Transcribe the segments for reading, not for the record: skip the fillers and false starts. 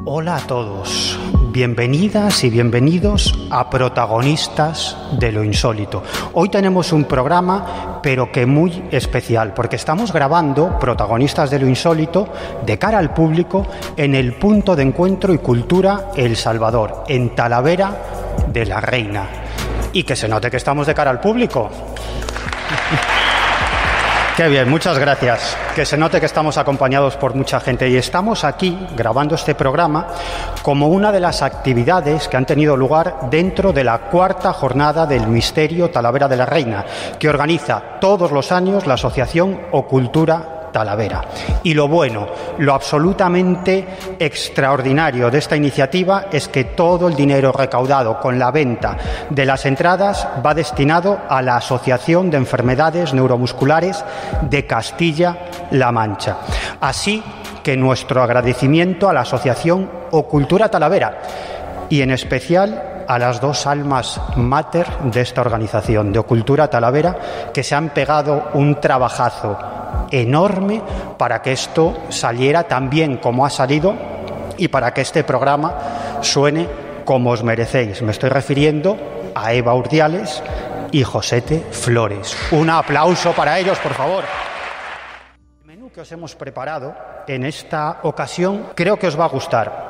Hola a todos, bienvenidas y bienvenidos a Protagonistas de lo Insólito. Hoy tenemos un programa, pero que muy especial, porque estamos grabando Protagonistas de lo Insólito de cara al público en el punto de encuentro y cultura El Salvador, en Talavera de la Reina. Y que se note que estamos de cara al público. Qué bien, muchas gracias. Que se note que estamos acompañados por mucha gente. Y estamos aquí grabando este programa como una de las actividades que han tenido lugar dentro de la cuarta jornada del Misterio Talavera de la Reina, que organiza todos los años la Asociación O Cultura Talavera. Y lo bueno, lo absolutamente extraordinario de esta iniciativa es que todo el dinero recaudado con la venta de las entradas va destinado a la Asociación de Enfermedades Neuromusculares de Castilla-La Mancha. Así que nuestro agradecimiento a la Asociación O Cultura Talavera y en especial a las dos almas mater de esta organización, de O Cultura Talavera, que se han pegado un trabajazo enorme para que esto saliera tan bien como ha salido y para que este programa suene como os merecéis. Me estoy refiriendo a Eva Urdiales y Josete Flores. Un aplauso para ellos, por favor. El menú que os hemos preparado en esta ocasión creo que os va a gustar,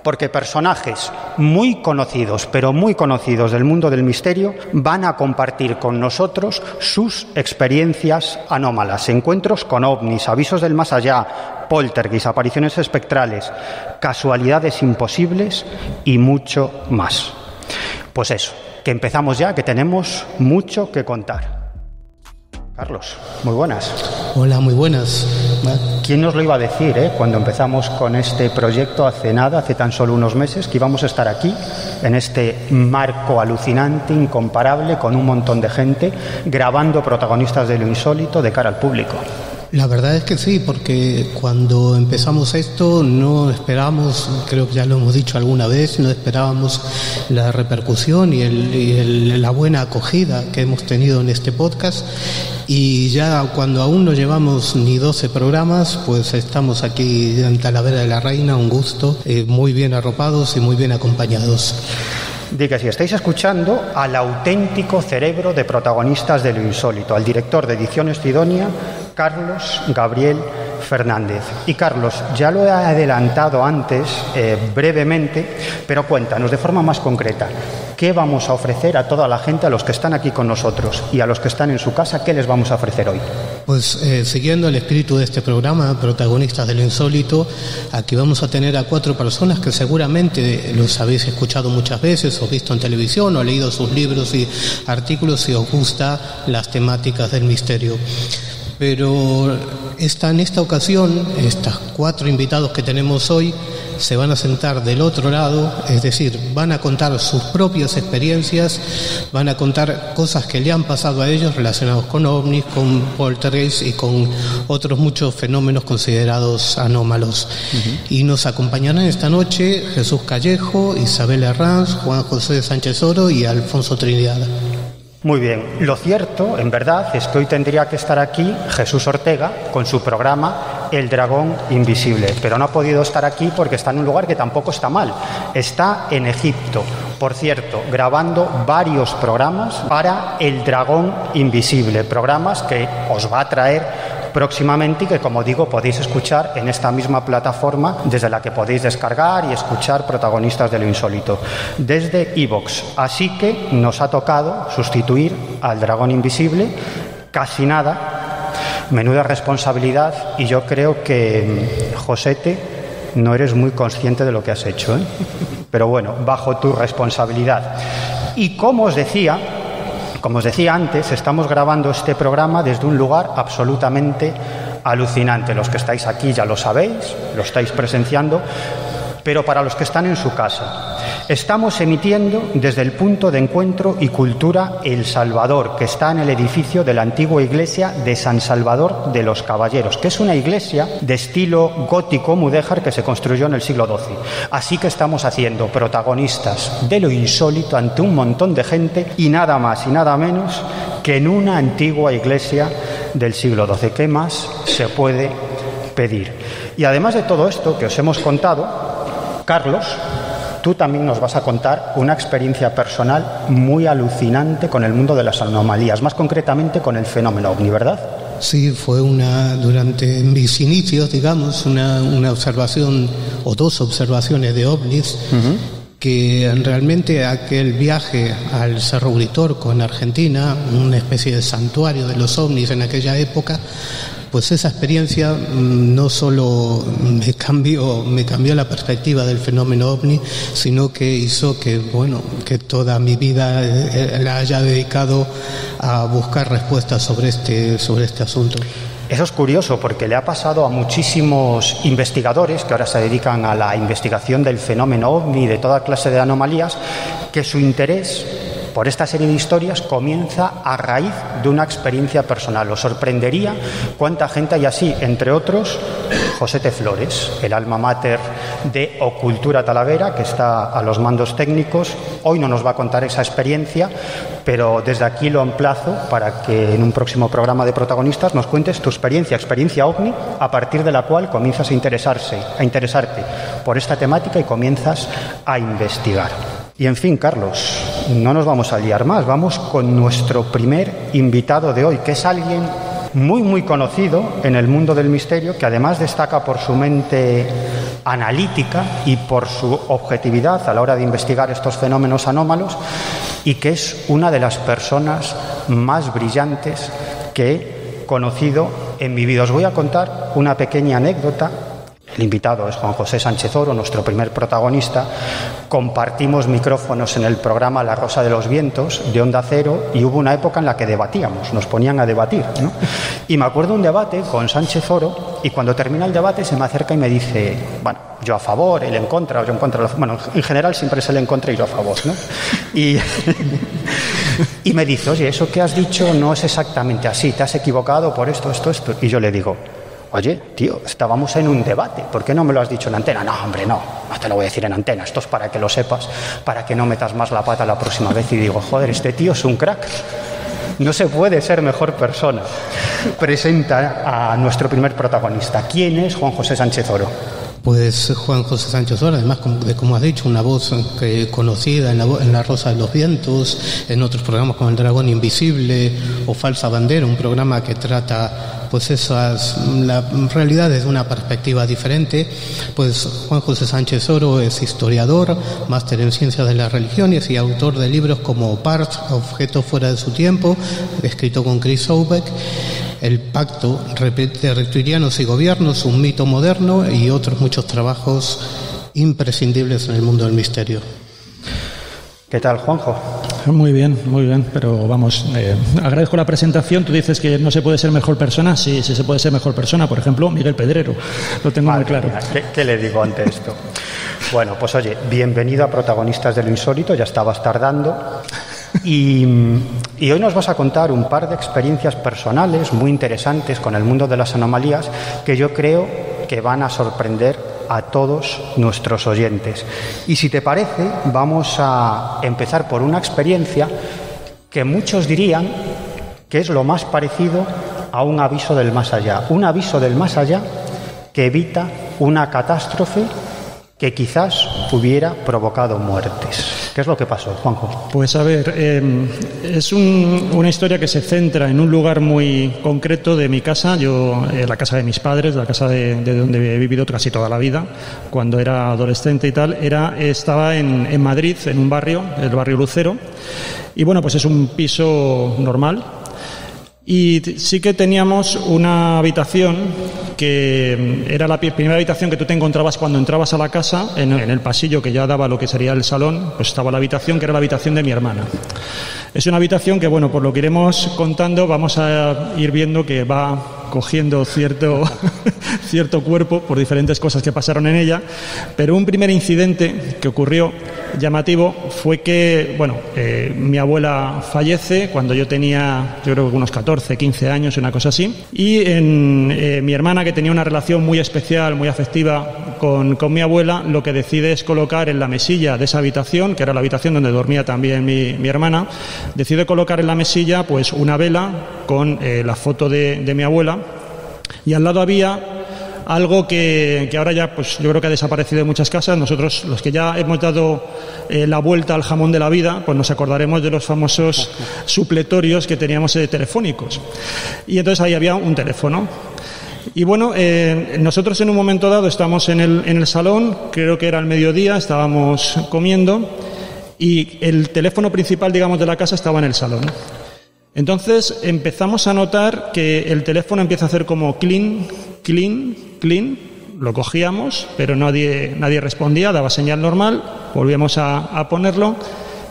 porque personajes muy conocidos, pero muy conocidos del mundo del misterio, van a compartir con nosotros sus experiencias anómalas, encuentros con ovnis, avisos del más allá, poltergeist, apariciones espectrales, casualidades imposibles y mucho más. Pues eso, que empezamos ya, que tenemos mucho que contar. Carlos, muy buenas. Hola, muy buenas. ¿Quién nos lo iba a decir, cuando empezamos con este proyecto hace nada, hace tan solo unos meses, que íbamos a estar aquí, en este marco alucinante, incomparable, con un montón de gente, grabando Protagonistas de lo Insólito de cara al público? La verdad es que sí, porque cuando empezamos esto no esperábamos, creo que ya lo hemos dicho alguna vez, no esperábamos la repercusión y la buena acogida que hemos tenido en este podcast. Y ya cuando aún no llevamos ni 12 programas, pues estamos aquí en Talavera de la Reina, un gusto, muy bien arropados y muy bien acompañados. Diga, si estáis escuchando al auténtico cerebro de Protagonistas de lo Insólito, al director de Ediciones Sidonia, Carlos Gabriel Fernández. Y Carlos, ya lo he adelantado antes brevemente, pero cuéntanos de forma más concreta, ¿qué vamos a ofrecer a toda la gente, a los que están aquí con nosotros y a los que están en su casa? ¿Qué les vamos a ofrecer hoy? Pues siguiendo el espíritu de este programa, Protagonistas de lo Insólito, aquí vamos a tener a 4 personas que seguramente los habéis escuchado muchas veces o visto en televisión o leído sus libros y artículos si os gustan las temáticas del misterio. Pero en esta ocasión, estos 4 invitados que tenemos hoy se van a sentar del otro lado, es decir, van a contar sus propias experiencias, van a contar cosas que le han pasado a ellos relacionados con ovnis, con poltergeist y con otros muchos fenómenos considerados anómalos. Y nos acompañarán esta noche Jesús Callejo, Isabel Herranz, Juan José Sánchez Oro y Alfonso Trinidad. Muy bien, lo cierto, en verdad, es que hoy tendría que estar aquí Jesús Ortega con su programa El Dragón Invisible, pero no ha podido estar aquí porque está en un lugar que tampoco está mal, está en Egipto, por cierto, grabando varios programas para El Dragón Invisible, programas que os va a traer próximamente y que, como digo, podéis escuchar en esta misma plataforma desde la que podéis descargar y escuchar Protagonistas de lo Insólito, desde iVoox. Así que nos ha tocado sustituir al Dragón Invisible, casi nada, menuda responsabilidad, y yo creo que, Josete, no eres muy consciente de lo que has hecho, pero bueno, bajo tu responsabilidad. Y como os decía antes, estamos grabando este programa desde un lugar absolutamente alucinante. Los que estáis aquí ya lo sabéis, lo estáis presenciando, pero para los que están en su casa, estamos emitiendo desde el punto de encuentro y cultura El Salvador, que está en el edificio de la antigua iglesia de San Salvador de los Caballeros, que es una iglesia de estilo gótico mudéjar que se construyó en el siglo XII. Así que estamos haciendo Protagonistas de lo Insólito ante un montón de gente y nada más y nada menos que en una antigua iglesia del siglo XII. ¿Qué más se puede pedir? Y además de todo esto que os hemos contado, Carlos, tú también nos vas a contar una experiencia personal muy alucinante con el mundo de las anomalías, más concretamente con el fenómeno OVNI, ¿verdad? Sí, fue durante mis inicios, digamos, una observación o dos observaciones de ovnis, que realmente aquel viaje al Cerro Uritorco en Argentina, una especie de santuario de los ovnis en aquella época, pues esa experiencia no solo me cambió la perspectiva del fenómeno OVNI, sino que hizo que toda mi vida la haya dedicado a buscar respuestas sobre este asunto. Eso es curioso porque le ha pasado a muchísimos investigadores que ahora se dedican a la investigación del fenómeno OVNI y de toda clase de anomalías, que su interés por esta serie de historias comienza a raíz de una experiencia personal. Os sorprendería cuánta gente hay así, entre otros José T. Flores, el alma mater de Ocultura Talavera, que está a los mandos técnicos. Hoy no nos va a contar esa experiencia, pero desde aquí lo emplazo para que en un próximo programa de protagonistas nos cuentes tu experiencia OVNI, a partir de la cual comienzas a interesarte por esta temática y comienzas a investigar. Y en fin, Carlos, no nos vamos a liar más, vamos con nuestro primer invitado de hoy, que es alguien muy conocido en el mundo del misterio, que además destaca por su mente analítica y por su objetividad a la hora de investigar estos fenómenos anómalos, y que es una de las personas más brillantes que he conocido en mi vida. Os voy a contar una pequeña anécdota. El invitado es Juan José Sánchez Oro, nuestro primer protagonista. Compartimos micrófonos en el programa La Rosa de los Vientos de Onda Cero y hubo una época en la que debatíamos, nos ponían a debatir, ¿no? Y me acuerdo un debate con Sánchez Oro y cuando termina el debate se me acerca y me dice, bueno, yo a favor, él en contra, o yo en contra. Bueno, en general siempre es él en contra y yo a favor, ¿no? Y me dice, oye, eso que has dicho no es exactamente así, te has equivocado por esto. Y yo le digo, oye, tío, estábamos en un debate, ¿por qué no me lo has dicho en antena? No, hombre, no te lo voy a decir en antena, esto es para que lo sepas, para que no metas más la pata la próxima vez. Y digo, joder, este tío es un crack, no se puede ser mejor persona. Presenta a nuestro primer protagonista. ¿Quién es Juan José Sánchez Oro? Pues Juan José Sánchez Oro, además, como has dicho, una voz conocida en La Rosa de los Vientos, en otros programas como El Dragón Invisible o Falsa Bandera, un programa que trata pues la realidad desde una perspectiva diferente. Pues Juan José Sánchez Oro es historiador, máster en Ciencias de las Religiones y autor de libros como Parts, Objetos fuera de su tiempo, escrito con Chris Aubeck, El Pacto de Reptilianos y Gobiernos, un mito moderno, y otros muchos trabajos imprescindibles en el mundo del misterio. ¿Qué tal, Juanjo? Muy bien, pero vamos, agradezco la presentación. Tú dices que no se puede ser mejor persona. Sí se puede ser mejor persona. Por ejemplo, Miguel Pedrero, lo tengo muy claro. ¿Qué le digo ante esto? Bueno, pues oye, bienvenido a Protagonistas de lo Insólito, ya estabas tardando. Y hoy nos vas a contar un par de experiencias personales muy interesantes con el mundo de las anomalías que yo creo que van a sorprender a todos nuestros oyentes. Y si te parece, vamos a empezar por una experiencia que muchos dirían que es lo más parecido a un aviso del más allá. Un aviso del más allá que evita una catástrofe que quizás hubiera provocado muertes. ¿Qué es lo que pasó, Juanjo? Pues a ver, es una historia que se centra en un lugar muy concreto de mi casa. Yo, la casa de mis padres, la casa de donde he vivido casi toda la vida, cuando era adolescente y tal, estaba en Madrid, en un barrio, el barrio Lucero. Y bueno, pues es un piso normal. Y sí que teníamos una habitación que era la primera habitación que tú te encontrabas cuando entrabas a la casa, en el pasillo que ya daba lo que sería el salón, pues estaba la habitación que era la habitación de mi hermana. Es una habitación que, bueno, por lo que iremos contando, vamos a ir viendo que va cogiendo cierto cuerpo por diferentes cosas que pasaron en ella, pero un primer incidente que ocurrió llamativo fue que, bueno, mi abuela fallece cuando yo tenía, yo creo que unos 14, 15 años, una cosa así, y mi hermana, que tenía una relación muy especial, muy afectiva con mi abuela, lo que decide es colocar en la mesilla de esa habitación, que era la habitación donde dormía también mi hermana, decide colocar en la mesilla pues una vela con la foto de mi abuela, y al lado había algo que ahora ya pues yo creo que ha desaparecido de muchas casas. Nosotros, los que ya hemos dado la vuelta al jamón de la vida, pues nos acordaremos de los famosos supletorios que teníamos telefónicos. Y entonces ahí había un teléfono. Y bueno, nosotros en un momento dado estamos en el salón, creo que era al mediodía, estábamos comiendo y el teléfono principal, digamos, de la casa estaba en el salón. Entonces empezamos a notar que el teléfono empieza a hacer como clean, clean, clean. Lo cogíamos, pero nadie respondía, daba señal normal, volvíamos a ponerlo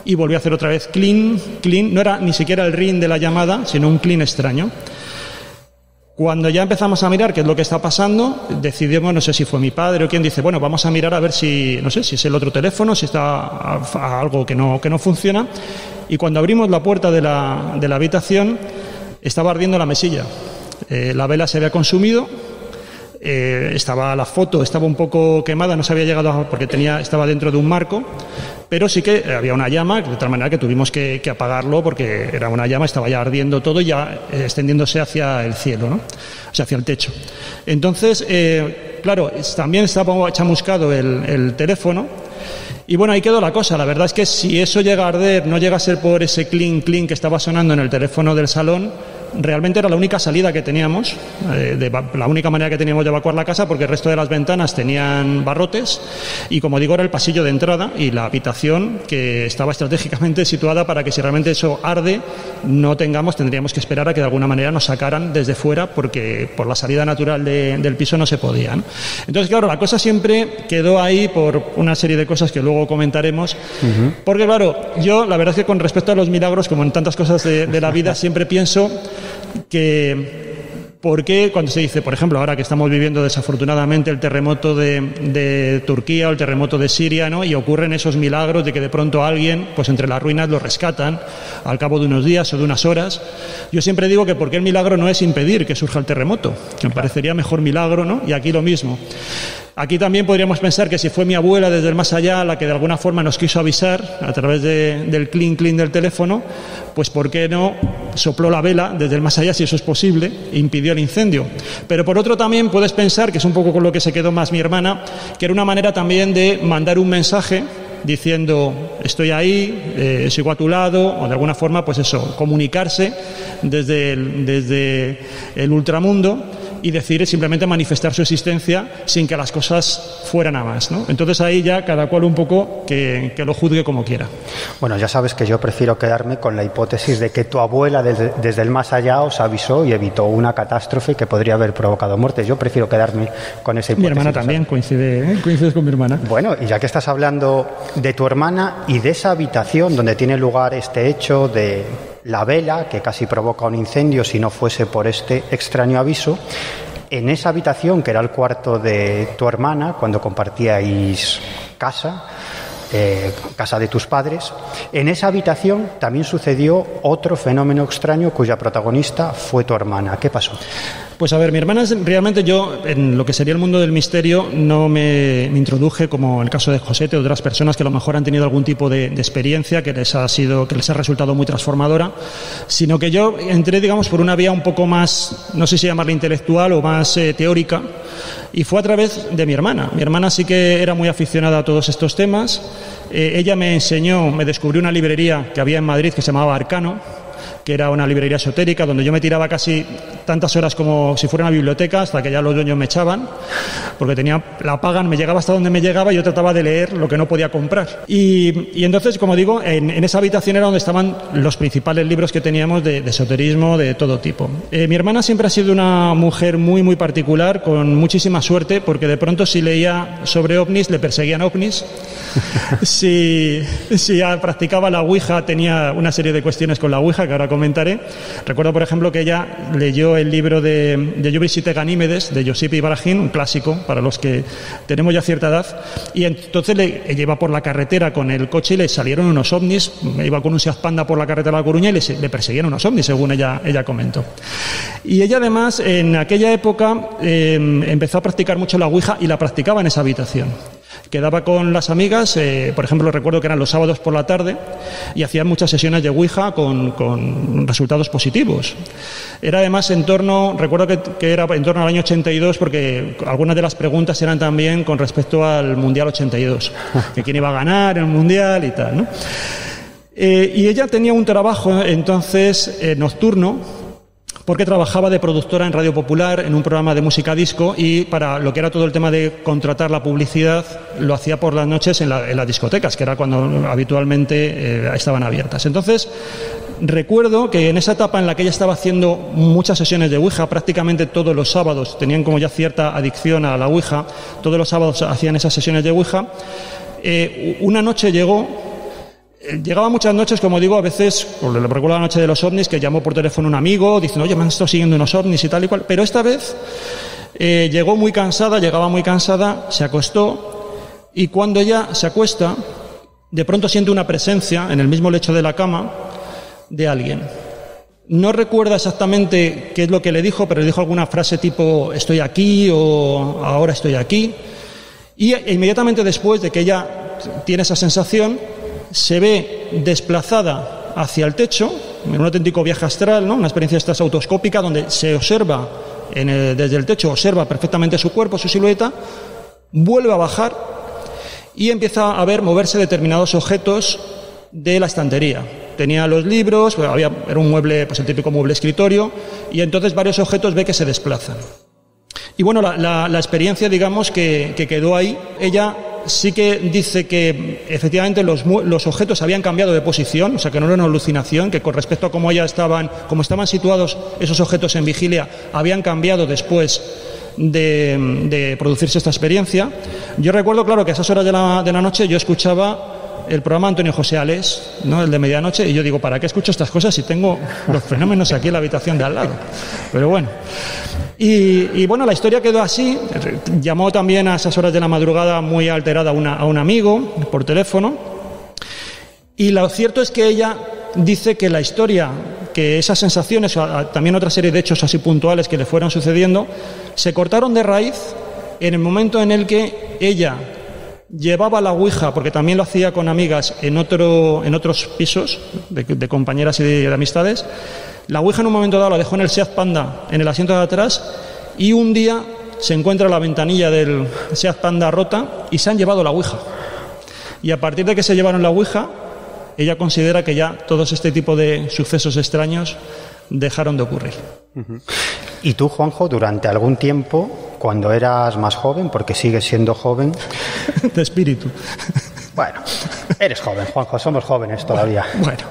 y volvía a hacer otra vez clean, clean. No era ni siquiera el ring de la llamada, sino un clean extraño. Cuando ya empezamos a mirar qué es lo que está pasando, decidimos, no sé si fue mi padre o quién, dice, bueno, vamos a mirar a ver si, no sé, si es el otro teléfono, si está algo que no funciona. Y cuando abrimos la puerta de la habitación, estaba ardiendo la mesilla. La vela se había consumido, estaba la foto, estaba un poco quemada, no se había llegado porque estaba dentro de un marco, pero sí que había una llama, de tal manera que tuvimos que apagarlo porque era una llama, estaba ya ardiendo todo y ya extendiéndose hacia el cielo, ¿no? O sea, hacia el techo. Entonces, claro, también estaba chamuscado el teléfono. Y bueno, ahí quedó la cosa. La verdad es que si eso llega a arder, no llega a ser por ese clink, clink que estaba sonando en el teléfono del salón, realmente era la única salida que teníamos, la única manera que teníamos de evacuar la casa, porque el resto de las ventanas tenían barrotes y, como digo, era el pasillo de entrada y la habitación que estaba estratégicamente situada para que, si realmente eso arde, tendríamos que esperar a que de alguna manera nos sacaran desde fuera, porque por la salida natural del piso no se podía, ¿no? Entonces, claro, la cosa siempre quedó ahí por una serie de cosas que luego comentaremos, porque, claro, yo la verdad es que con respecto a los milagros, como en tantas cosas de la vida, siempre pienso que ¿por qué cuando se dice, por ejemplo, ahora que estamos viviendo desafortunadamente el terremoto de Turquía o el terremoto de Siria, ¿no? Y ocurren esos milagros de que de pronto alguien, pues entre las ruinas lo rescatan al cabo de unos días o de unas horas? Yo siempre digo que porque el milagro no es impedir que surja el terremoto, que me parecería mejor milagro, ¿no? Y aquí lo mismo. Aquí también podríamos pensar que si fue mi abuela desde el más allá la que de alguna forma nos quiso avisar a través del clink clink del teléfono, pues ¿por qué no sopló la vela desde el más allá, si eso es posible, e impidió el incendio? Pero por otro también puedes pensar, que es un poco con lo que se quedó más mi hermana, que era una manera también de mandar un mensaje diciendo estoy ahí, sigo a tu lado, o de alguna forma, pues eso, comunicarse desde el ultramundo y decir, simplemente manifestar su existencia sin que las cosas fueran a más, ¿no? Entonces ahí ya cada cual un poco que lo juzgue como quiera. Bueno, ya sabes que yo prefiero quedarme con la hipótesis de que tu abuela desde el más allá os avisó y evitó una catástrofe que podría haber provocado muertes. Yo prefiero quedarme con esa hipótesis. Mi hermana también coincides con mi hermana. Bueno, y ya que estás hablando de tu hermana y de esa habitación donde tiene lugar este hecho de la vela que casi provoca un incendio si no fuese por este extraño aviso, en esa habitación que era el cuarto de tu hermana cuando compartíais casa de tus padres, en esa habitación también sucedió otro fenómeno extraño cuya protagonista fue tu hermana. ¿Qué pasó? Pues a ver, mi hermana, realmente yo en lo que sería el mundo del misterio no me introduje como el caso de Josete o de otras personas que a lo mejor han tenido algún tipo de experiencia que les ha resultado muy transformadora, sino que yo entré, digamos, por una vía un poco más, no sé si llamarla intelectual o más teórica, y fue a través de mi hermana. Mi hermana sí que era muy aficionada a todos estos temas. Ella me descubrió una librería que había en Madrid que se llamaba Arcano, que era una librería esotérica donde yo me tiraba casi tantas horas como si fuera una biblioteca, hasta que ya los dueños me echaban, porque la pagan, me llegaba hasta donde me llegaba y yo trataba de leer lo que no podía comprar. Y entonces, como digo, en esa habitación era donde estaban los principales libros que teníamos de esoterismo de todo tipo. Mi hermana siempre ha sido una mujer muy, muy particular, con muchísima suerte, porque de pronto si leía sobre ovnis, le perseguían ovnis. Si practicaba la Ouija, tenía una serie de cuestiones con la Ouija que ahora comentaré. Recuerdo, por ejemplo, que ella leyó el libro de Yo visité Ganímedes, de Josip Ibrahim, un clásico para los que tenemos ya cierta edad, y entonces ella iba por la carretera con el coche y le salieron unos ovnis, iba con un Seat Panda por la carretera de La Coruña y le perseguían unos ovnis, según ella comentó. Y ella además, en aquella época, empezó a practicar mucho la Ouija y la practicaba en esa habitación. Quedaba con las amigas, por ejemplo, recuerdo que eran los sábados por la tarde, y hacían muchas sesiones de Ouija con resultados positivos. Era además recuerdo que era en torno al año 82, porque algunas de las preguntas eran también con respecto al Mundial 82, que quién iba a ganar el Mundial y tal, ¿no? Y ella tenía un trabajo entonces nocturno, porque trabajaba de productora en Radio Popular en un programa de música disco, y para lo que era todo el tema de contratar la publicidad lo hacía por las noches en las discotecas, que era cuando habitualmente estaban abiertas. Entonces recuerdo que en esa etapa en la que ella estaba haciendo muchas sesiones de Ouija, prácticamente todos los sábados, tenían como ya cierta adicción a la Ouija, todos los sábados hacían esas sesiones de Ouija, una noche llegaba muchas noches, como digo, a veces, recuerdo la noche de los ovnis, que llamó por teléfono un amigo diciendo, oye, me han estado siguiendo unos ovnis y tal y cual, pero esta vez llegaba muy cansada, se acostó, y cuando ella se acuesta, de pronto siente una presencia en el mismo lecho de la cama de alguien. No recuerda exactamente qué es lo que le dijo, pero le dijo alguna frase tipo, estoy aquí, o ahora estoy aquí, y inmediatamente después de que ella tiene esa sensación, se ve desplazada hacia el techo, en un auténtico viaje astral, ¿no? Una experiencia autoscópica donde se observa desde el techo, observa perfectamente su cuerpo, su silueta, vuelve a bajar y empieza a ver moverse determinados objetos de la estantería. Tenía los libros, era un mueble, pues el típico mueble escritorio, y entonces varios objetos ve que se desplazan. Y bueno, la experiencia, digamos, que quedó ahí. Ella sí que dice que efectivamente los objetos habían cambiado de posición, o sea que no era una alucinación, que con respecto a cómo estaban situados esos objetos en vigilia, habían cambiado después de producirse esta experiencia. Yo recuerdo, claro, que a esas horas de la noche yo escuchaba el programa Antonio José Ales, ¿no? El de medianoche, y yo digo, ¿para qué escucho estas cosas si tengo los fenómenos aquí en la habitación de al lado? Pero bueno. Y bueno, la historia quedó así. Llamó también a esas horas de la madrugada muy alterada a un amigo por teléfono, y lo cierto es que ella dice que la historia, que esas sensaciones, también otra serie de hechos así puntuales que le fueron sucediendo, se cortaron de raíz en el momento en el que ella llevaba la Ouija, porque también lo hacía con amigas en otros pisos de compañeras y de amistades. La Ouija en un momento dado la dejó en el Seat Panda, en el asiento de atrás, y un día se encuentra la ventanilla del Seat Panda rota y se han llevado la Ouija. Y a partir de que se llevaron la Ouija, ella considera que ya todos este tipo de sucesos extraños dejaron de ocurrir. ¿Y tú, Juanjo, durante algún tiempo, cuando eras más joven, porque sigues siendo joven... De espíritu. Bueno, eres joven, Juanjo, somos jóvenes todavía. Bueno.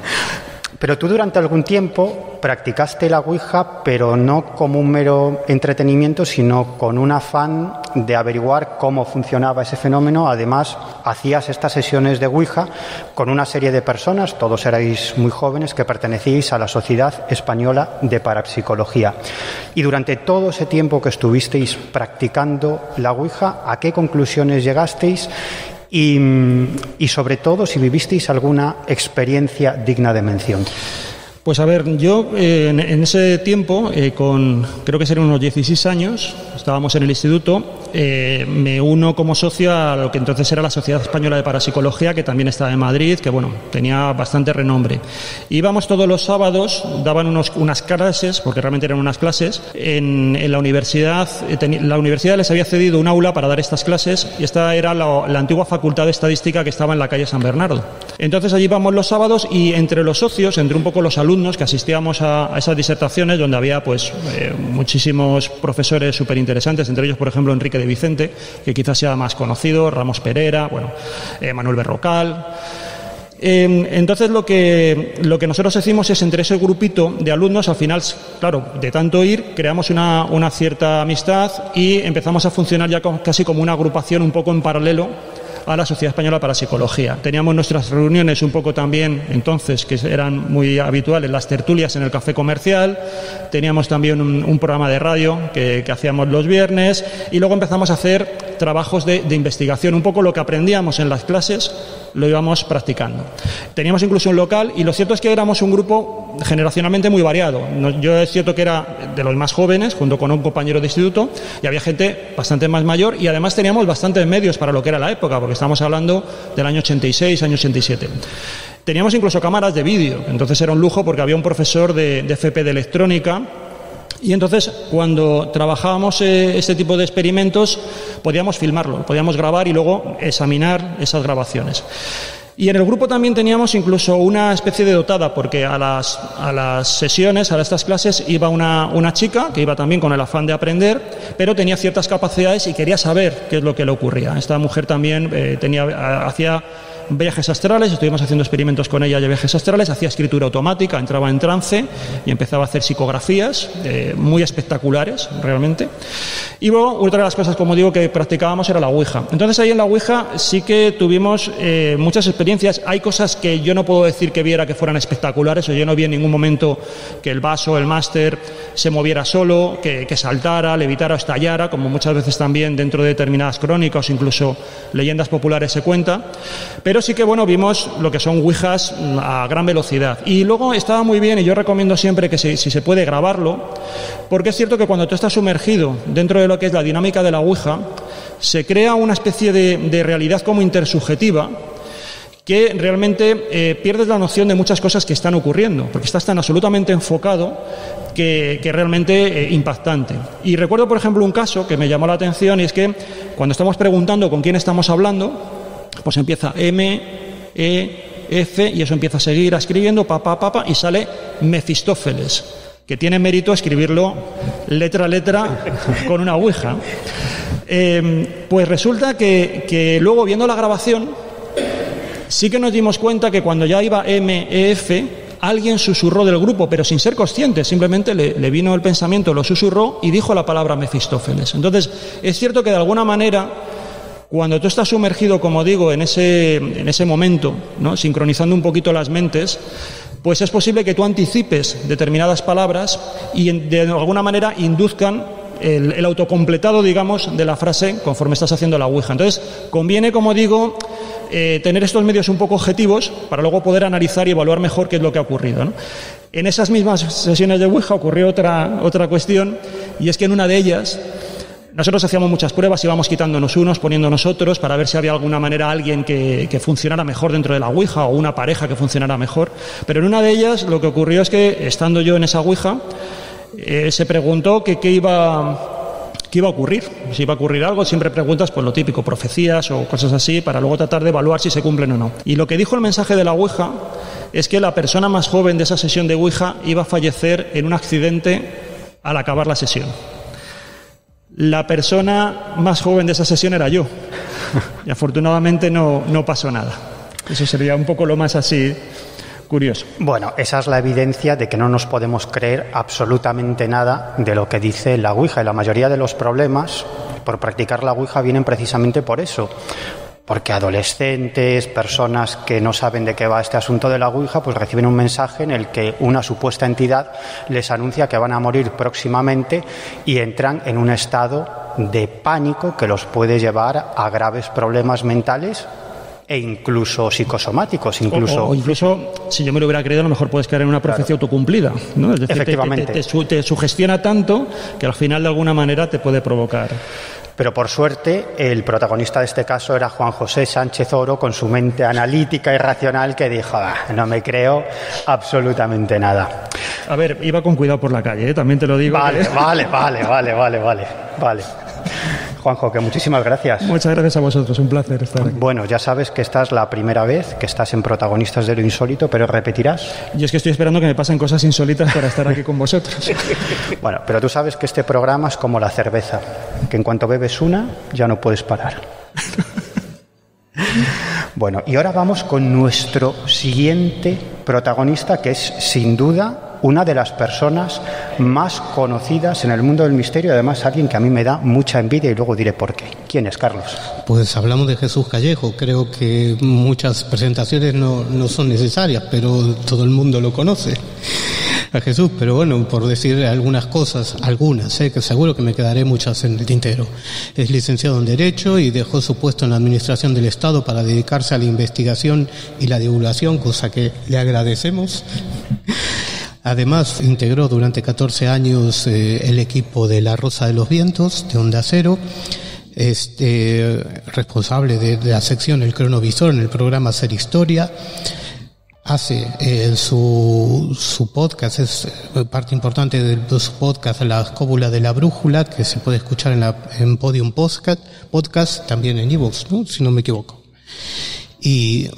Pero tú durante algún tiempo practicaste la Ouija, pero no como un mero entretenimiento, sino con un afán de averiguar cómo funcionaba ese fenómeno. Además, hacías estas sesiones de Ouija con una serie de personas, todos erais muy jóvenes, que pertenecíais a la Sociedad Española de Parapsicología. Y durante todo ese tiempo que estuvisteis practicando la Ouija, ¿a qué conclusiones llegasteis? Y sobre todo, si vivisteis alguna experiencia digna de mención. Pues a ver, yo en ese tiempo, creo que serían unos 16 años, estábamos en el instituto, me uno como socio a lo que entonces era la Sociedad Española de Parapsicología, que también estaba en Madrid, que bueno, tenía bastante renombre. Íbamos todos los sábados, daban unas clases, porque realmente eran unas clases, en la universidad. La universidad les había cedido un aula para dar estas clases, y esta era la antigua Facultad de Estadística que estaba en la calle San Bernardo. Entonces allí íbamos los sábados, y entre los socios, entre un poco los alumnos que asistíamos a esas disertaciones, donde había pues muchísimos profesores súper interesantes, entre ellos, por ejemplo, Enrique de Vicente, que quizás sea más conocido, Ramos Pereira, Manuel Berrocal. Entonces lo que nosotros hicimos es, entre ese grupito de alumnos, al final, claro, de tanto ir, creamos una cierta amistad y empezamos a funcionar ya casi como una agrupación un poco en paralelo a la Sociedad Española para Psicología. Teníamos nuestras reuniones un poco también, entonces, que eran muy habituales, las tertulias en el Café Comercial. Teníamos también un programa de radio que hacíamos los viernes, y luego empezamos a hacer trabajos de investigación, un poco lo que aprendíamos en las clases, lo íbamos practicando. Teníamos incluso un local y lo cierto es que éramos un grupo generacionalmente muy variado. Yo es cierto que era de los más jóvenes, junto con un compañero de instituto, y había gente bastante más mayor y además teníamos bastantes medios para lo que era la época, porque estamos hablando del año 86, año 87. Teníamos incluso cámaras de vídeo, entonces era un lujo porque había un profesor de FP de electrónica. Y entonces, cuando trabajábamos este tipo de experimentos, podíamos filmarlo, podíamos grabar y luego examinar esas grabaciones. Y en el grupo también teníamos incluso una especie de dotada, porque a las sesiones, a estas clases, iba una chica que iba también con el afán de aprender, pero tenía ciertas capacidades y quería saber qué es lo que le ocurría. Esta mujer también hacía viajes astrales, estuvimos haciendo experimentos con ella de viajes astrales, hacía escritura automática, entraba en trance y empezaba a hacer psicografías muy espectaculares, realmente. Y luego, otra de las cosas, como digo, que practicábamos era la Ouija. Entonces, ahí en la Ouija sí que tuvimos muchas experiencias. Hay cosas que yo no puedo decir que viera que fueran espectaculares, o yo no vi en ningún momento que el vaso, el máster, se moviera solo, que saltara, levitara o estallara, como muchas veces también dentro de determinadas crónicas o incluso leyendas populares se cuenta. Pero sí que, bueno, vimos lo que son ouijas a gran velocidad. Y luego estaba muy bien, y yo recomiendo siempre que si se puede grabarlo, porque es cierto que cuando tú estás sumergido dentro de lo que es la dinámica de la ouija, se crea una especie de realidad como intersubjetiva, que realmente pierdes la noción de muchas cosas que están ocurriendo, porque estás tan absolutamente enfocado que realmente impactante. Y recuerdo, por ejemplo, un caso que me llamó la atención, y es que cuando estamos preguntando con quién estamos hablando, pues empieza M, E, F, y eso empieza a seguir escribiendo, y sale Mefistófeles, que tiene mérito escribirlo letra a letra con una ouija. Pues resulta que luego, viendo la grabación, sí que nos dimos cuenta que cuando ya iba M, E, F, alguien susurró del grupo, pero sin ser consciente, simplemente le vino el pensamiento, lo susurró y dijo la palabra Mefistófeles. Entonces, es cierto que de alguna manera, cuando tú estás sumergido, como digo, en ese momento, ¿no?, sincronizando un poquito las mentes, pues es posible que tú anticipes determinadas palabras y de alguna manera induzcan el autocompletado, digamos, de la frase conforme estás haciendo la ouija. Entonces, conviene, como digo, tener estos medios un poco objetivos para luego poder analizar y evaluar mejor qué es lo que ha ocurrido, ¿no? En esas mismas sesiones de ouija ocurrió otra cuestión, y es que en una de ellas nosotros hacíamos muchas pruebas, íbamos quitándonos unos, poniéndonos otros, para ver si había alguna manera alguien que funcionara mejor dentro de la ouija, o una pareja que funcionara mejor. Pero en una de ellas lo que ocurrió es que, estando yo en esa ouija, se preguntó qué iba a ocurrir, si iba a ocurrir algo. Siempre preguntas, pues lo típico, profecías o cosas así, para luego tratar de evaluar si se cumplen o no. Y lo que dijo el mensaje de la ouija es que la persona más joven de esa sesión de ouija iba a fallecer en un accidente al acabar la sesión. La persona más joven de esa sesión era yo, y afortunadamente no pasó nada. Eso sería un poco lo más así curioso. Bueno, esa es la evidencia de que no nos podemos creer absolutamente nada de lo que dice la ouija, y la mayoría de los problemas por practicar la ouija vienen precisamente por eso. Porque adolescentes, personas que no saben de qué va este asunto de la ouija, pues reciben un mensaje en el que una supuesta entidad les anuncia que van a morir próximamente, y entran en un estado de pánico que los puede llevar a graves problemas mentales e incluso psicosomáticos. O incluso, si yo me lo hubiera creído, a lo mejor puedes caer en una profecía autocumplida, ¿no? Es decir, efectivamente. Te sugestiona tanto que al final de alguna manera te puede provocar. Pero por suerte, el protagonista de este caso era Juan José Sánchez Oro, con su mente analítica y racional, que dijo: no me creo absolutamente nada. A ver, iba con cuidado por la calle, ¿eh? También te lo digo. Vale. Juanjo, que muchísimas gracias. Muchas gracias a vosotros, un placer estar aquí. Bueno, ya sabes que esta es la primera vez que estás en Protagonistas de lo Insólito, pero ¿repetirás? Yo es que estoy esperando que me pasen cosas insólitas para estar aquí con vosotros. Bueno, pero tú sabes que este programa es como la cerveza, que en cuanto bebes una, ya no puedes parar. Bueno, y ahora vamos con nuestro siguiente protagonista, que es sin duda una de las personas más conocidas en el mundo del misterio, además alguien que a mí me da mucha envidia, y luego diré por qué. ¿Quién es, Carlos? Pues hablamos de Jesús Callejo. Creo que muchas presentaciones no son necesarias, pero todo el mundo lo conoce. a Jesús, pero bueno, por decir algunas cosas, que seguro que me quedaré muchas en el tintero. Es licenciado en Derecho y dejó su puesto en la Administración del Estado para dedicarse a la investigación y la divulgación, cosa que le agradecemos. Además, integró durante 14 años el equipo de La Rosa de los Vientos, de Onda Cero, responsable de la sección El Cronovisor en el programa Hacer Historia. Hace su podcast, es parte importante de su podcast, La Escóbula de la Brújula, que se puede escuchar en Podium Podcast, también en iVoox, ¿no? Si no me equivoco. Y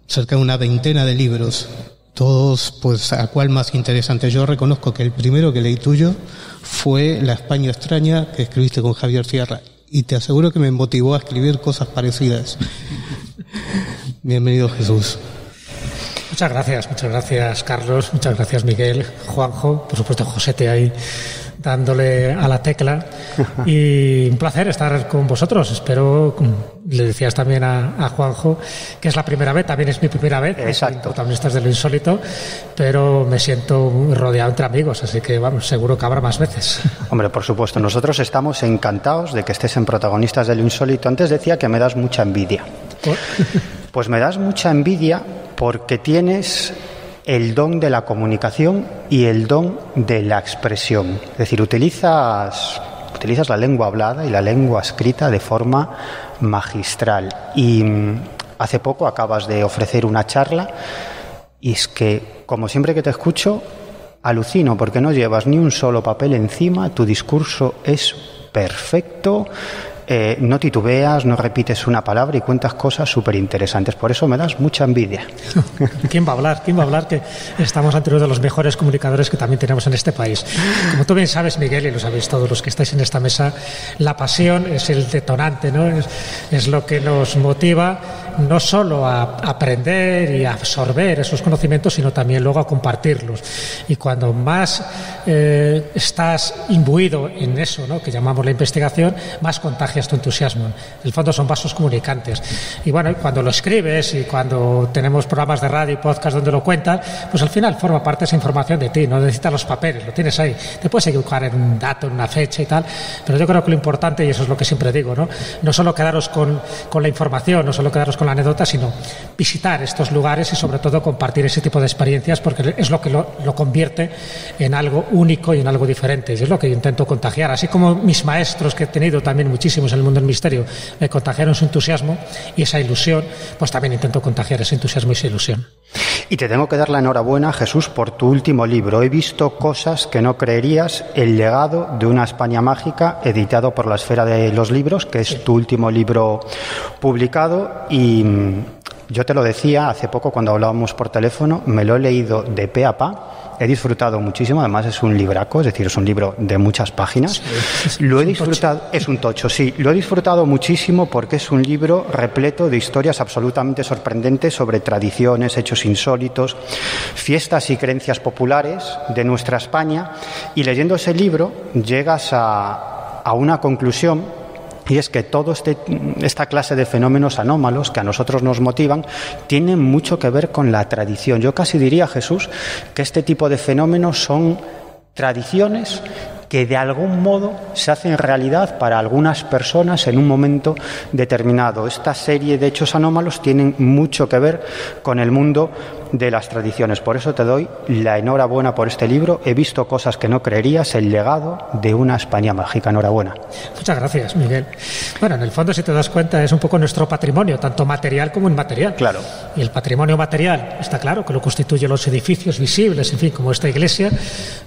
cerca de una veintena de libros, todos, pues, ¿a cuál más interesante? Yo reconozco que el primero que leí tuyo fue La España extraña, que escribiste con Javier Sierra, y te aseguro que me motivó a escribir cosas parecidas. Bienvenido, Jesús. Muchas gracias Carlos, muchas gracias Miguel, Juanjo, por supuesto Josete ahí dándole a la tecla, y un placer estar con vosotros. Espero, le decías también a Juanjo, que es la primera vez, también es mi primera vez. Exacto. Protagonistas de lo insólito, pero me siento rodeado entre amigos, así que vamos, seguro que habrá más veces. Hombre, por supuesto, nosotros estamos encantados de que estés en Protagonistas de lo insólito. Antes decía que me das mucha envidia. Pues me das mucha envidia porque tienes el don de la comunicación y el don de la expresión. Es decir, utilizas la lengua hablada y la lengua escrita de forma magistral. Y hace poco acabas de ofrecer una charla y es que, como siempre que te escucho, alucino porque no llevas ni un solo papel encima, tu discurso es perfecto. No titubeas, no repites una palabra y cuentas cosas súper interesantes. Por eso me das mucha envidia. ¿Quién va a hablar? Que estamos ante uno de los mejores comunicadores que también tenemos en este país. Como tú bien sabes, Miguel, y lo sabéis todos los que estáis en esta mesa, la pasión es el detonante, ¿no? Es lo que nos motiva no solo a aprender y a absorber esos conocimientos, sino también luego a compartirlos. Y cuando más estás imbuido en eso, ¿no?, que llamamos la investigación, más contagias tu entusiasmo. En el fondo son vasos comunicantes. Y bueno, cuando lo escribes y cuando tenemos programas de radio y podcast donde lo cuentas, pues al final forma parte de esa información de ti. No necesitas los papeles, lo tienes ahí. Te puedes equivocar en un dato, en una fecha y tal, pero yo creo que lo importante, y eso es lo que siempre digo, no solo quedaros con la información, no solo quedaros con la anécdota, sino visitar estos lugares y sobre todo compartir ese tipo de experiencias, porque es lo que lo convierte en algo único y en algo diferente. Y es lo que yo intento contagiar. Así como mis maestros, que he tenido también muchísimos en el mundo del misterio, me contagiaron su entusiasmo y esa ilusión, pues también intento contagiar ese entusiasmo y esa ilusión. Y te tengo que dar la enhorabuena, Jesús, por tu último libro. He visto cosas que no creerías, El legado de una España mágica, editado por La Esfera de los Libros, que es tu último libro publicado. Y yo te lo decía hace poco cuando hablábamos por teléfono, me lo he leído de pe a pa. He disfrutado muchísimo, además es un libraco, es decir, es un libro de muchas páginas. Lo he disfrutado, es un tocho, sí, lo he disfrutado muchísimo porque es un libro repleto de historias absolutamente sorprendentes sobre tradiciones, hechos insólitos, fiestas y creencias populares de nuestra España, y leyendo ese libro llegas a una conclusión. Y es que toda esta clase de fenómenos anómalos que a nosotros nos motivan tienen mucho que ver con la tradición. Yo casi diría, Jesús, que este tipo de fenómenos son tradiciones que de algún modo se hacen realidad para algunas personas en un momento determinado. Esta serie de hechos anómalos tienen mucho que ver con el mundo de las tradiciones. Por eso te doy la enhorabuena por este libro. He visto cosas que no creerías, El legado de una España mágica. Enhorabuena. Muchas gracias, Miguel. Bueno, en el fondo, si te das cuenta, es un poco nuestro patrimonio, tanto material como inmaterial. Claro. Y el patrimonio material, está claro, que lo constituye los edificios visibles, en fin, como esta iglesia,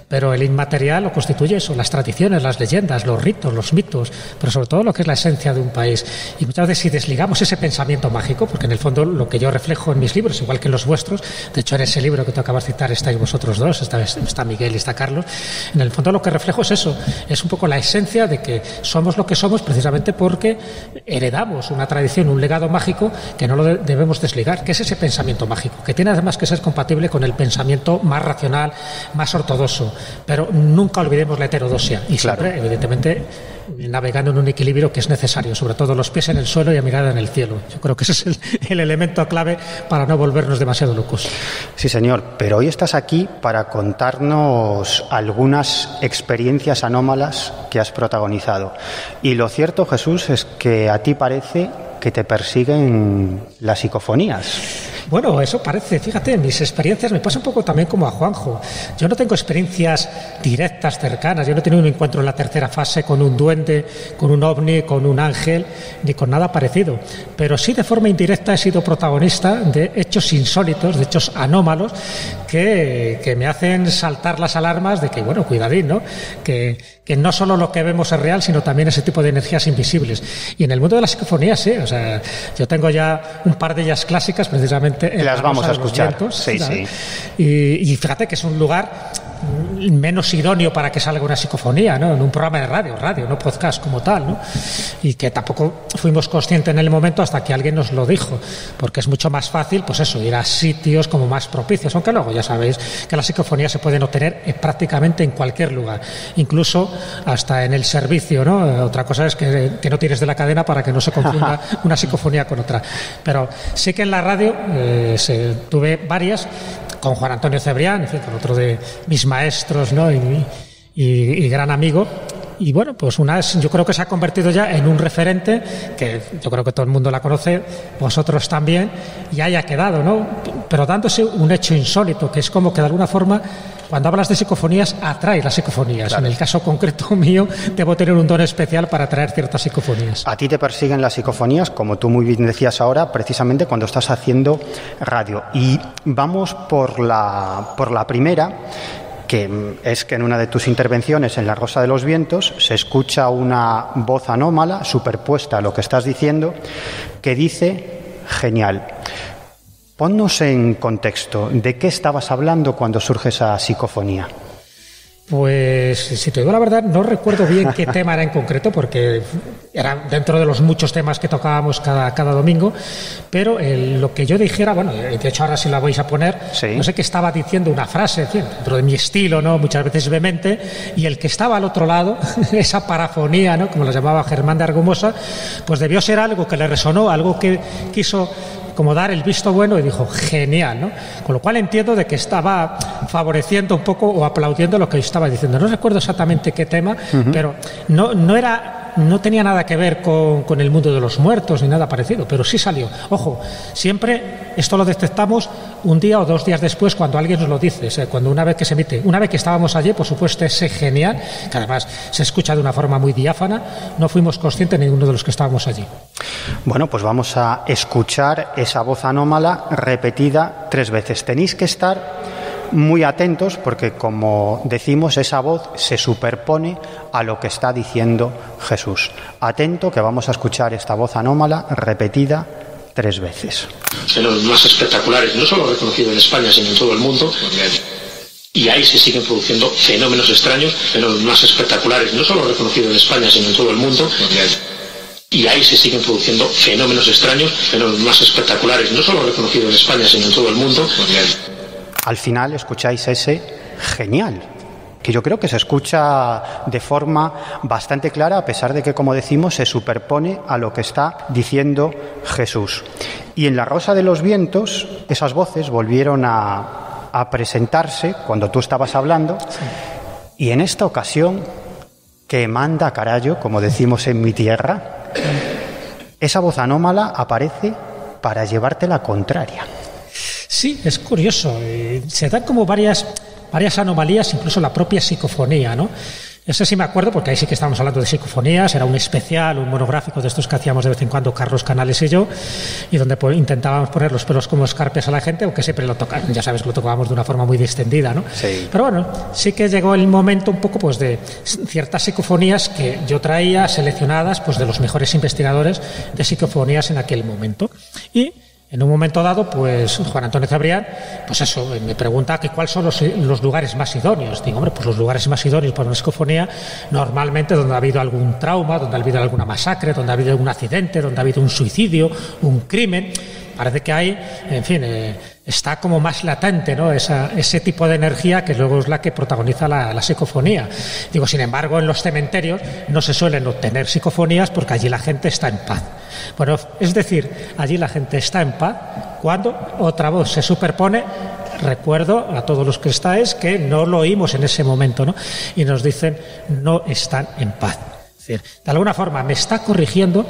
pero el inmaterial lo constituye eso, las tradiciones, las leyendas, los ritos, los mitos, pero sobre todo lo que es la esencia de un país. Y muchas veces, si desligamos ese pensamiento mágico, porque en el fondo lo que yo reflejo en mis libros, igual que en los vuestros, de hecho en ese libro que tú acabas de citar estáis vosotros dos, está Miguel y está Carlos, en el fondo lo que reflejo es eso, es un poco la esencia de que somos lo que somos precisamente porque heredamos una tradición, un legado mágico que no lo debemos desligar, que es ese pensamiento mágico, que tiene además que ser compatible con el pensamiento más racional, más ortodoxo, pero nunca olvidemos la heterodoxia y siempre, claro, evidentemente, navegando en un equilibrio que es necesario, sobre todo los pies en el suelo y la mirada en el cielo. Yo creo que ese es el elemento clave para no volvernos demasiado locos. Sí, señor, pero hoy estás aquí para contarnos algunas experiencias anómalas que has protagonizado. Y lo cierto, Jesús, es que a ti parece que te persiguen las psicofonías. Bueno, eso parece, fíjate, mis experiencias me pasa un poco también como a Juanjo. Yo no tengo experiencias directas, cercanas, yo no he tenido un encuentro en la tercera fase con un duende, con un ovni, con un ángel, ni con nada parecido. Pero sí de forma indirecta he sido protagonista de hechos insólitos, de hechos anómalos, que me hacen saltar las alarmas de que, bueno, cuidadín, ¿no? Que no solo lo que vemos es real, sino también ese tipo de energías invisibles. Y en el mundo de la psicofonía, sí, o sea, yo tengo ya un par de ellas clásicas, precisamente en las vamos a escuchar. Vientos, sí, ¿sabes? Sí. Y fíjate que es un lugar menos idóneo para que salga una psicofonía, ¿no? En un programa de radio, no podcast como tal, ¿no? Y que tampoco fuimos conscientes en el momento hasta que alguien nos lo dijo, porque es mucho más fácil, pues eso, ir a sitios como más propicios, aunque luego ya sabéis que las psicofonías se pueden obtener prácticamente en cualquier lugar, incluso hasta en el servicio, ¿no? Otra cosa es que no tires de la cadena para que no se confunda una psicofonía con otra. Pero sí que en la radio tuve varias, con Juan Antonio Cebrián, en fin, con otro de mis maestros, ¿no? y gran amigo. Y bueno, pues yo creo que se ha convertido ya en un referente, que yo creo que todo el mundo la conoce, vosotros también, y haya quedado, ¿no? Pero dándose un hecho insólito, que es como que de alguna forma, cuando hablas de psicofonías, atrae las psicofonías. Claro. En el caso concreto mío, debo tener un don especial para atraer ciertas psicofonías. A ti te persiguen las psicofonías, como tú muy bien decías ahora, precisamente cuando estás haciendo radio. Y vamos por la primera, que es que en una de tus intervenciones en La Rosa de los Vientos se escucha una voz anómala superpuesta a lo que estás diciendo, que dice genial. Ponnos en contexto, ¿de qué estabas hablando cuando surge esa psicofonía? Pues, si te digo la verdad, no recuerdo bien qué tema era en concreto, porque era dentro de los muchos temas que tocábamos cada domingo, pero lo que yo dijera, bueno, de hecho ahora sí la vais a poner, sí. No sé qué estaba diciendo una frase, en fin, dentro de mi estilo, ¿no? Muchas veces vehemente, y el que estaba al otro lado, esa parafonía, ¿no? Como lo llamaba Germán de Argumosa, pues debió ser algo que le resonó, algo que quiso como dar el visto bueno y dijo genial, ¿no? Con lo cual entiendo de que estaba favoreciendo un poco o aplaudiendo lo que estaba diciendo. No recuerdo exactamente qué tema, pero no tenía nada que ver con el mundo de los muertos ni nada parecido, pero sí salió. Ojo, siempre esto lo detectamos un día o 2 días después cuando alguien nos lo dice, o sea, cuando una vez que se emite. Una vez que estábamos allí, por supuesto, ese genial, que además se escucha de una forma muy diáfana, no fuimos conscientes ninguno de los que estábamos allí. Bueno, pues vamos a escuchar esa voz anómala repetida 3 veces. Tenéis que estar muy atentos porque, como decimos, esa voz se superpone a lo que está diciendo Jesús. Atento, que vamos a escuchar esta voz anómala repetida 3 veces. Fenómenos más espectaculares, no solo reconocidos en España, sino en todo el mundo. Y ahí se siguen produciendo fenómenos extraños, fenómenos más espectaculares, no solo reconocidos en España, sino en todo el mundo. Y ahí se siguen produciendo fenómenos extraños, fenómenos más espectaculares, no solo reconocidos en España, sino en todo el mundo. Al final escucháis ese genial, que yo creo que se escucha de forma bastante clara, a pesar de que, como decimos, se superpone a lo que está diciendo Jesús. Y en La Rosa de los Vientos, esas voces volvieron a presentarse cuando tú estabas hablando, y en esta ocasión, que manda carallo, como decimos en mi tierra, esa voz anómala aparece para llevarte la contraria. Sí, es curioso. Se dan como varias anomalías, incluso la propia psicofonía, ¿no? Eso sí me acuerdo, porque ahí sí que estábamos hablando de psicofonías, era un especial, un monográfico de estos que hacíamos de vez en cuando Carlos Canales y yo, y donde intentábamos poner los pelos como escarpias a la gente, aunque siempre lo tocábamos, ya sabes que lo tocábamos de una forma muy distendida, ¿no? Sí. Pero bueno, sí que llegó el momento un poco pues de ciertas psicofonías que yo traía seleccionadas pues de los mejores investigadores de psicofonías en aquel momento. Y en un momento dado, pues Juan Antonio Cebrián, pues eso, me pregunta que cuáles son los lugares más idóneos. Digo, hombre, pues los lugares más idóneos para una psicofonía, normalmente donde ha habido algún trauma, donde ha habido alguna masacre, donde ha habido algún accidente, donde ha habido un suicidio, un crimen. parece que hay, en fin, está como más latente, ¿no? Ese tipo de energía que luego es la que protagoniza la psicofonía. Digo, sin embargo, en los cementerios no se suelen obtener psicofonías porque allí la gente está en paz. Bueno, es decir, allí la gente está en paz cuando otra voz se superpone. Recuerdo a todos los que estáis que no lo oímos en ese momento, ¿no? Y nos dicen, no están en paz. Es decir, de alguna forma me está corrigiendo,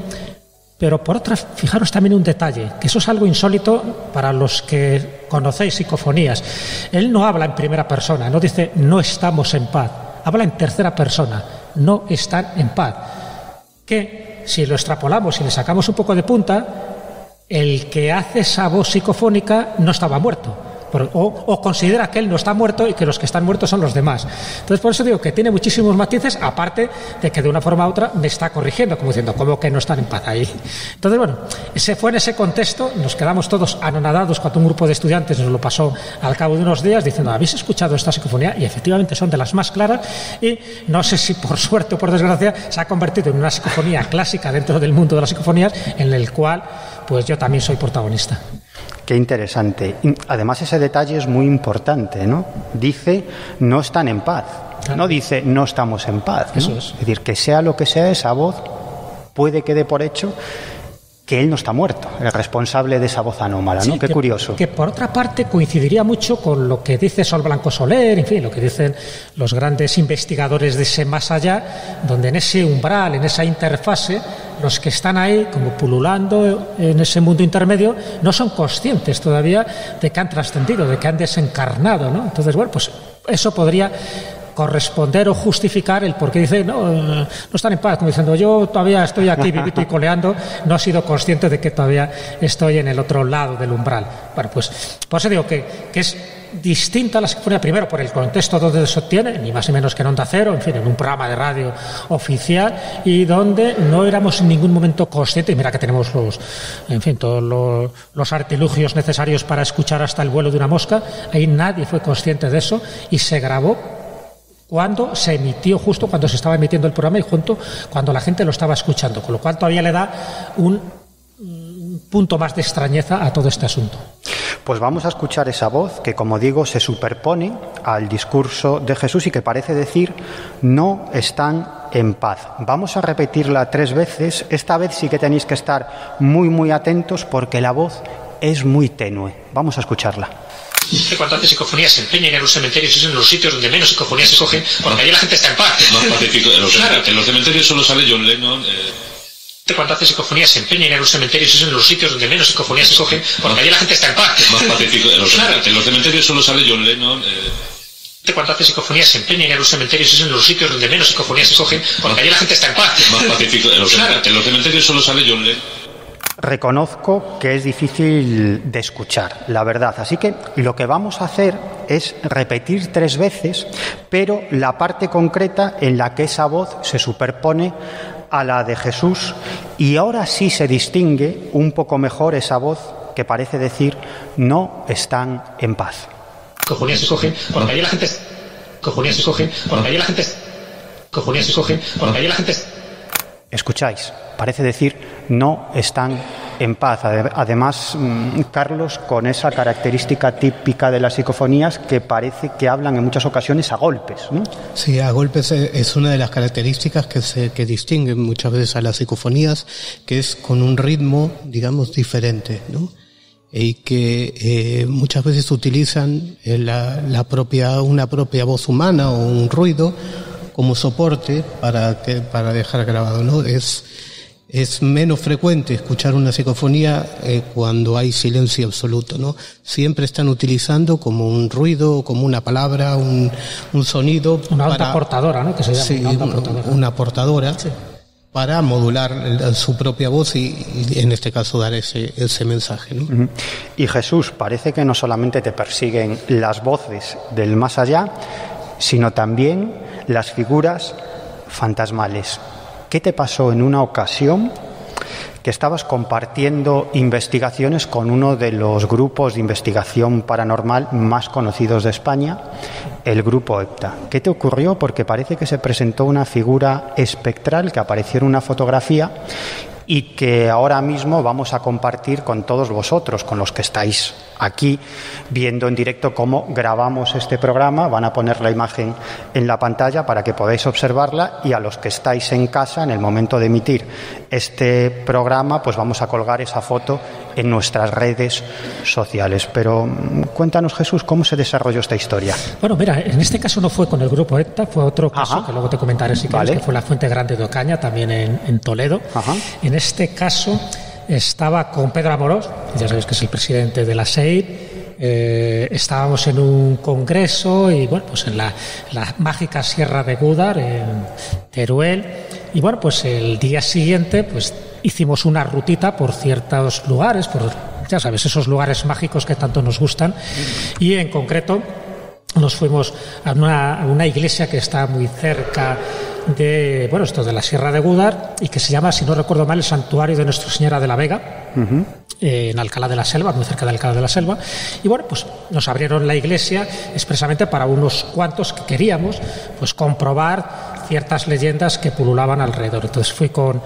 pero por otra, fijaros también un detalle, que eso es algo insólito para los que conocéis psicofonías. Él no habla en primera persona, no dice, no estamos en paz. Habla en tercera persona, no están en paz. Que si lo extrapolamos y le sacamos un poco de punta, el que hace esa voz psicofónica no estaba muerto. O considera que él no está muerto y que los que están muertos son los demás. Entonces, por eso digo que tiene muchísimos matices, aparte de que de una forma u otra me está corrigiendo, como diciendo, ¿cómo que no están en paz ahí? Entonces, bueno, fue en ese contexto, nos quedamos todos anonadados cuando un grupo de estudiantes nos lo pasó al cabo de unos días diciendo, ¿habéis escuchado esta psicofonía? Y efectivamente son de las más claras y no sé si por suerte o por desgracia se ha convertido en una psicofonía clásica dentro del mundo de las psicofonías en el cual pues yo también soy protagonista. Qué interesante. Además, ese detalle es muy importante, ¿no? Dice, no están en paz. No dice, no estamos en paz, ¿no? Eso es. Es decir, que sea lo que sea, esa voz puede que dé por hecho que él no está muerto, el responsable de esa voz anómala, ¿no? Sí, Qué curioso. Que por otra parte coincidiría mucho con lo que dice Sol Blanco Soler, en fin, lo que dicen los grandes investigadores de ese más allá, donde en ese umbral, en esa interfase, los que están ahí como pululando en ese mundo intermedio no son conscientes todavía de que han trascendido, de que han desencarnado, ¿no? Entonces, bueno, pues eso podría corresponder o justificar el por qué dice no están en paz, como diciendo yo todavía estoy aquí vivito y coleando, no he sido consciente de que todavía estoy en el otro lado del umbral. Bueno, pues por eso digo que es distinta la psicofonía, primero por el contexto donde se obtiene, ni más ni menos que en Onda Cero, en fin, en un programa de radio oficial, y donde no éramos en ningún momento conscientes, y mira que tenemos todos los artilugios necesarios para escuchar hasta el vuelo de una mosca, ahí nadie fue consciente de eso, y se grabó cuando se emitió, justo cuando se estaba emitiendo el programa y junto cuando la gente lo estaba escuchando, con lo cual todavía le da un punto más de extrañeza a todo este asunto. Pues vamos a escuchar esa voz que, como digo, se superpone al discurso de Jesús y que parece decir no están en paz. Vamos a repetirla 3 veces. Esta vez sí que tenéis que estar muy, muy atentos porque la voz es muy tenue. Vamos a escucharla. Cuanto antes psicofonías se empeñen en los cementerios, es en los sitios donde menos psicofonías se cogen, porque allí la gente está en paz. Más pacífico. En los cementerios solo sale John Lennon. Cuanto antes psicofonías se empeñen en los cementerios, es en los sitios donde menos psicofonías se cogen, porque allí la gente está en paz. Más pacífico. En los cementerios solo sale John Lennon. Cuanto antes psicofonías se empeñen en los cementerios, es en los sitios donde menos psicofonías se cogen, porque allí la gente está en paz. Más pacífico. En los cementerios solo sale John Lennon. Reconozco que es difícil de escuchar, la verdad. Así que lo que vamos a hacer es repetir 3 veces, pero la parte concreta en la que esa voz se superpone a la de Jesús, y ahora sí se distingue un poco mejor esa voz que parece decir no están en paz. Cojonías se cogen, porque allí la gente cojonías se cogen, porque allí la gente cojonías se cogen, porque allí la gente. ¿Escucháis? Parece decir no están en paz. Además, Carlos, con esa característica típica de las psicofonías que parece que hablan en muchas ocasiones a golpes, ¿no? Sí, a golpes es una de las características que distinguen muchas veces a las psicofonías, que es con un ritmo, digamos, diferente, ¿no? Y que muchas veces utilizan una propia voz humana o un ruido como soporte para dejar grabado, ¿no? Es menos frecuente escuchar una psicofonía cuando hay silencio absoluto, ¿no? Siempre están utilizando como un ruido, como una palabra, un sonido. Una onda portadora, ¿no? Que se llama, sí, una portadora, sí, para modular su propia voz y en este caso dar ese mensaje, ¿no? Y Jesús, parece que no solamente te persiguen las voces del más allá, sino también las figuras fantasmales. ¿Qué te pasó en una ocasión que estabas compartiendo investigaciones con uno de los grupos de investigación paranormal más conocidos de España, el Grupo EPTA? ¿Qué te ocurrió? Porque parece que se presentó una figura espectral que apareció en una fotografía y que ahora mismo vamos a compartir con todos vosotros, con los que estáis aquí viendo en directo cómo grabamos este programa. Van a poner la imagen en la pantalla para que podáis observarla, y a los que estáis en casa, en el momento de emitir este programa, pues vamos a colgar esa foto en nuestras redes sociales. Pero cuéntanos, Jesús, ¿cómo se desarrolló esta historia? Bueno, mira, en este caso no fue con el grupo ETA, fue otro caso que luego te comentaré si quieres, que fue la Fuente Grande de Ocaña, también en Toledo. En este caso estaba con Pedro Amorós, ya sabéis que es el presidente de la SEIP. Estábamos en un congreso y bueno, pues en la mágica Sierra de Gúdar, en Teruel, y bueno, pues el día siguiente pues hicimos una rutita por ciertos lugares, por, ya sabes, esos lugares mágicos que tanto nos gustan, y en concreto nos fuimos a una iglesia que está muy cerca de, bueno, esto de la Sierra de Gúdar, y que se llama, si no recuerdo mal, el Santuario de Nuestra Señora de la Vega, en Alcalá de la Selva, muy cerca de Alcalá de la Selva. Y bueno, pues nos abrieron la iglesia expresamente para unos cuantos que queríamos pues comprobar ciertas leyendas que pululaban alrededor. Entonces fui con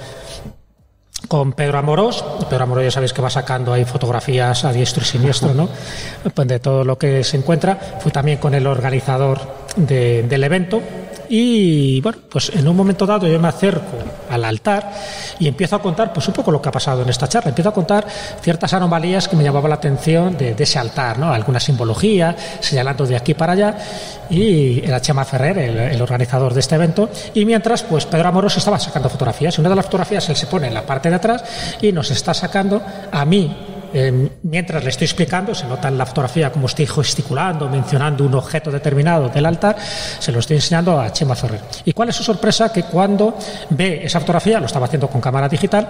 Pedro Amorós. Pedro Amorós, ya sabéis que va sacando ahí fotografías a diestro y siniestro, ¿no? Pues de todo lo que se encuentra. Fui también con el organizador del evento. Y bueno, pues en un momento dado yo me acerco al altar y empiezo a contar pues un poco lo que ha pasado en esta charla. Empiezo a contar ciertas anomalías que me llamaban la atención de ese altar, ¿no? Alguna simbología, señalando de aquí para allá. Y era Chema Ferrer, el organizador de este evento. Y mientras, pues Pedro Amorós estaba sacando fotografías. Y una de las fotografías él se pone en la parte de atrás y nos está sacando a mí. Mientras le estoy explicando, se nota en la fotografía como estoy gesticulando, mencionando un objeto determinado del altar, se lo estoy enseñando a Chema Ferrer. ¿Y cuál es su sorpresa? Que cuando ve esa fotografía, lo estaba haciendo con cámara digital,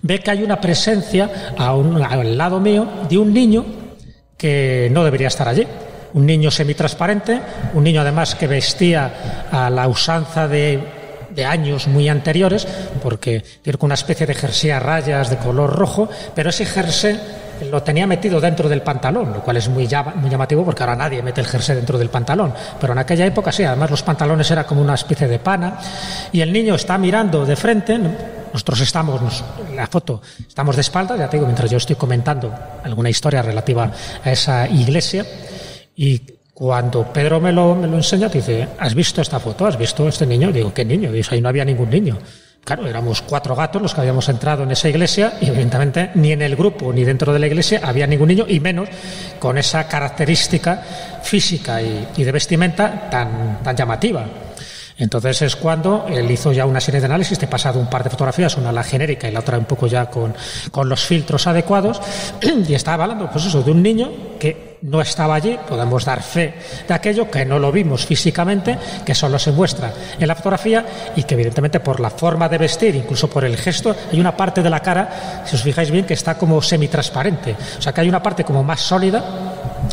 ve que hay una presencia al lado mío de un niño que no debería estar allí. Un niño semitransparente, un niño además que vestía a la usanza de años muy anteriores, porque tiene una especie de jersey a rayas de color rojo, pero ese jersey lo tenía metido dentro del pantalón, lo cual es muy llamativo, porque ahora nadie mete el jersey dentro del pantalón, pero en aquella época sí. Además los pantalones eran como una especie de pana, y el niño está mirando de frente. Nosotros estamos, en la foto, estamos de espaldas, ya te digo, mientras yo estoy comentando alguna historia relativa a esa iglesia. Y cuando Pedro me lo enseña, dice: ¿has visto esta foto? ¿Has visto este niño? Digo: ¿qué niño? Dice: ahí no había ningún niño. Claro, éramos 4 gatos los que habíamos entrado en esa iglesia, y evidentemente ni en el grupo ni dentro de la iglesia había ningún niño, y menos con esa característica física y de vestimenta tan llamativa. Entonces es cuando él hizo ya una serie de análisis. Te he pasado un par de fotografías, una la genérica y la otra un poco ya con los filtros adecuados, y estaba hablando pues eso, de un niño que no estaba allí. Podemos dar fe de aquello, que no lo vimos físicamente, que solo se muestra en la fotografía, y que evidentemente por la forma de vestir, incluso por el gesto, hay una parte de la cara, si os fijáis bien, que está como semitransparente. O sea que hay una parte como más sólida,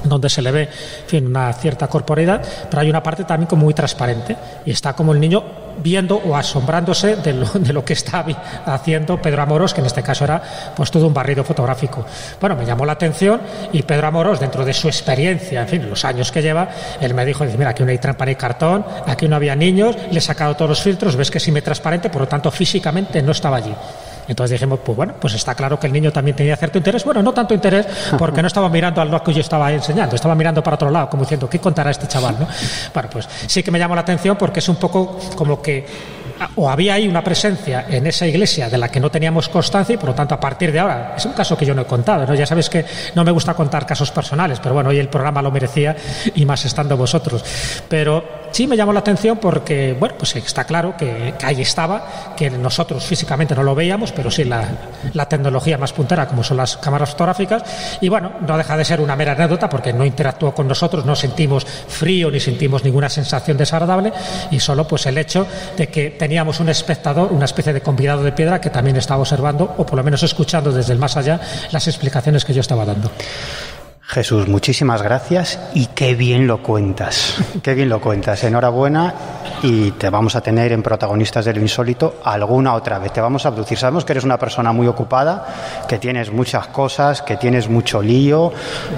donde se le ve, en fin, una cierta corporeidad, pero hay una parte también como muy transparente, y está como el niño viendo o asombrándose de lo que está haciendo Pedro Amorós, que en este caso era pues todo un barrido fotográfico. Bueno, me llamó la atención, y Pedro Amorós, dentro de su experiencia, en fin, los años que lleva, él me dijo: dice, mira, aquí no hay trampa ni cartón, aquí no había niños, le he sacado todos los filtros, ves que es semitransparente, por lo tanto físicamente no estaba allí. Entonces dijimos, pues bueno, pues está claro que el niño también tenía cierto interés. Bueno, no tanto interés, porque no estaba mirando al lado que yo estaba enseñando, estaba mirando para otro lado, como diciendo, ¿qué contará este chaval, no? Bueno, pues sí que me llamó la atención, porque es un poco como que o había ahí una presencia en esa iglesia de la que no teníamos constancia, y por lo tanto a partir de ahora, es un caso que yo no he contado, ¿no? Ya sabéis que no me gusta contar casos personales, pero bueno, hoy el programa lo merecía, y más estando vosotros. Pero sí me llamó la atención porque, bueno, pues está claro que ahí estaba, que nosotros físicamente no lo veíamos, pero sí la tecnología más puntera, como son las cámaras fotográficas. Y bueno, no deja de ser una mera anécdota, porque no interactuó con nosotros, no sentimos frío ni sentimos ninguna sensación desagradable, y solo pues el hecho de que teníamos un espectador, una especie de convidado de piedra, que también estaba observando, o por lo menos escuchando desde el más allá, las explicaciones que yo estaba dando. Jesús, muchísimas gracias, y qué bien lo cuentas. Qué bien lo cuentas. Enhorabuena. y te vamos a tener en Protagonistas de lo Insólito alguna otra vez. Te vamos a abducir. Sabemos que eres una persona muy ocupada, que tienes muchas cosas, que tienes mucho lío,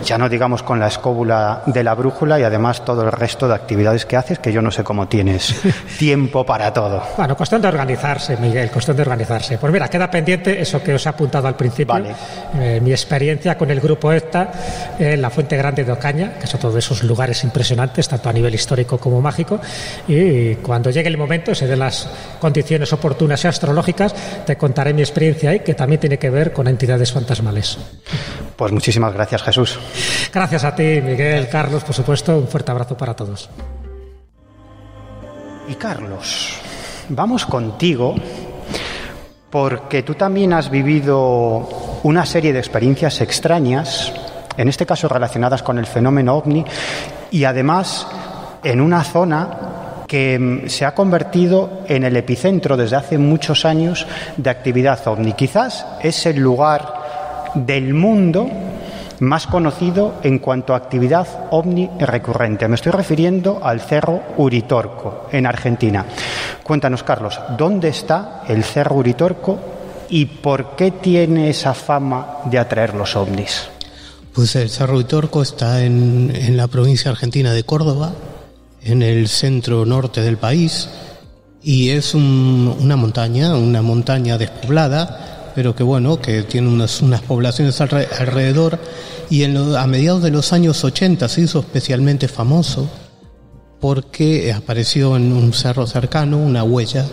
ya no digamos con la escóbula de la brújula y además todo el resto de actividades que haces, que yo no sé cómo tienes tiempo para todo. Bueno, cuestión de organizarse, Miguel, cuestión de organizarse. Pues mira, queda pendiente eso que os he apuntado al principio. Vale. Mi experiencia con el grupo ETA en la Fuente Grande de Ocaña, que son todos esos lugares impresionantes, tanto a nivel histórico como mágico, y cuando llegue el momento, se den las condiciones oportunas y astrológicas, te contaré mi experiencia ahí, que también tiene que ver con entidades fantasmales. Pues muchísimas gracias, Jesús. Gracias a ti, Miguel, Carlos, por supuesto, un fuerte abrazo para todos. Y Carlos, vamos contigo, porque tú también has vivido una serie de experiencias extrañas, en este caso relacionadas con el fenómeno ovni, y además en una zona que se ha convertido en el epicentro desde hace muchos años de actividad ovni. Quizás es el lugar del mundo más conocido en cuanto a actividad ovni recurrente. Me estoy refiriendo al Cerro Uritorco, en Argentina. Cuéntanos, Carlos, ¿dónde está el Cerro Uritorco y por qué tiene esa fama de atraer los ovnis? Pues el Cerro Uritorco está en la provincia argentina de Córdoba, en el centro norte del país, y es una montaña despoblada, pero que tiene unas poblaciones alrededor, y a mediados de los años 80 se hizo especialmente famoso porque apareció en un cerro cercano una huella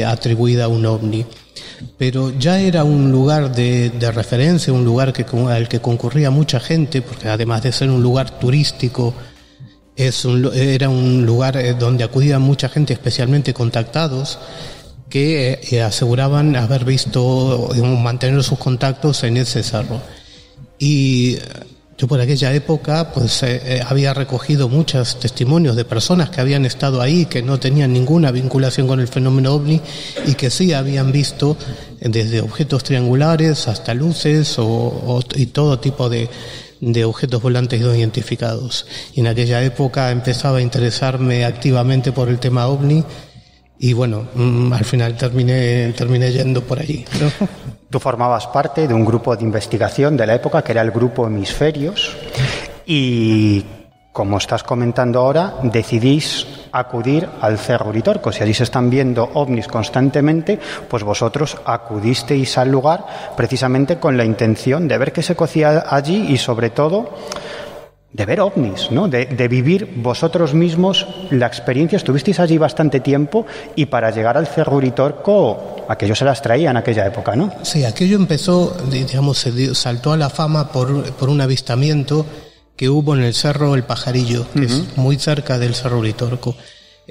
atribuida a un ovni. Pero ya era un lugar de referencia, un lugar al que concurría mucha gente, porque además de ser un lugar turístico, era un lugar donde acudía mucha gente, especialmente contactados, que aseguraban haber visto, mantener sus contactos en ese cerro. Y yo por aquella época había recogido muchos testimonios de personas que habían estado ahí, que no tenían ninguna vinculación con el fenómeno ovni y que sí habían visto desde objetos triangulares hasta luces y todo tipo de objetos volantes no identificados. Y en aquella época empezaba a interesarme activamente por el tema ovni y al final terminé yendo por allí, ¿no? Tú formabas parte de un grupo de investigación de la época que era el Grupo Hemisferios y, como estás comentando ahora, decidís acudir al Cerro Uritorco. Si allí se están viendo ovnis constantemente, pues vosotros acudisteis al lugar precisamente con la intención de ver qué se cocía allí y, sobre todo, de ver ovnis, ¿no? De vivir vosotros mismos la experiencia. Estuvisteis allí bastante tiempo y para llegar al Cerro Uritorco aquello se las traía en aquella época, ¿no? Sí, aquello empezó, saltó a la fama por un avistamiento que hubo en el Cerro El Pajarillo, que es muy cerca del Cerro Uritorco.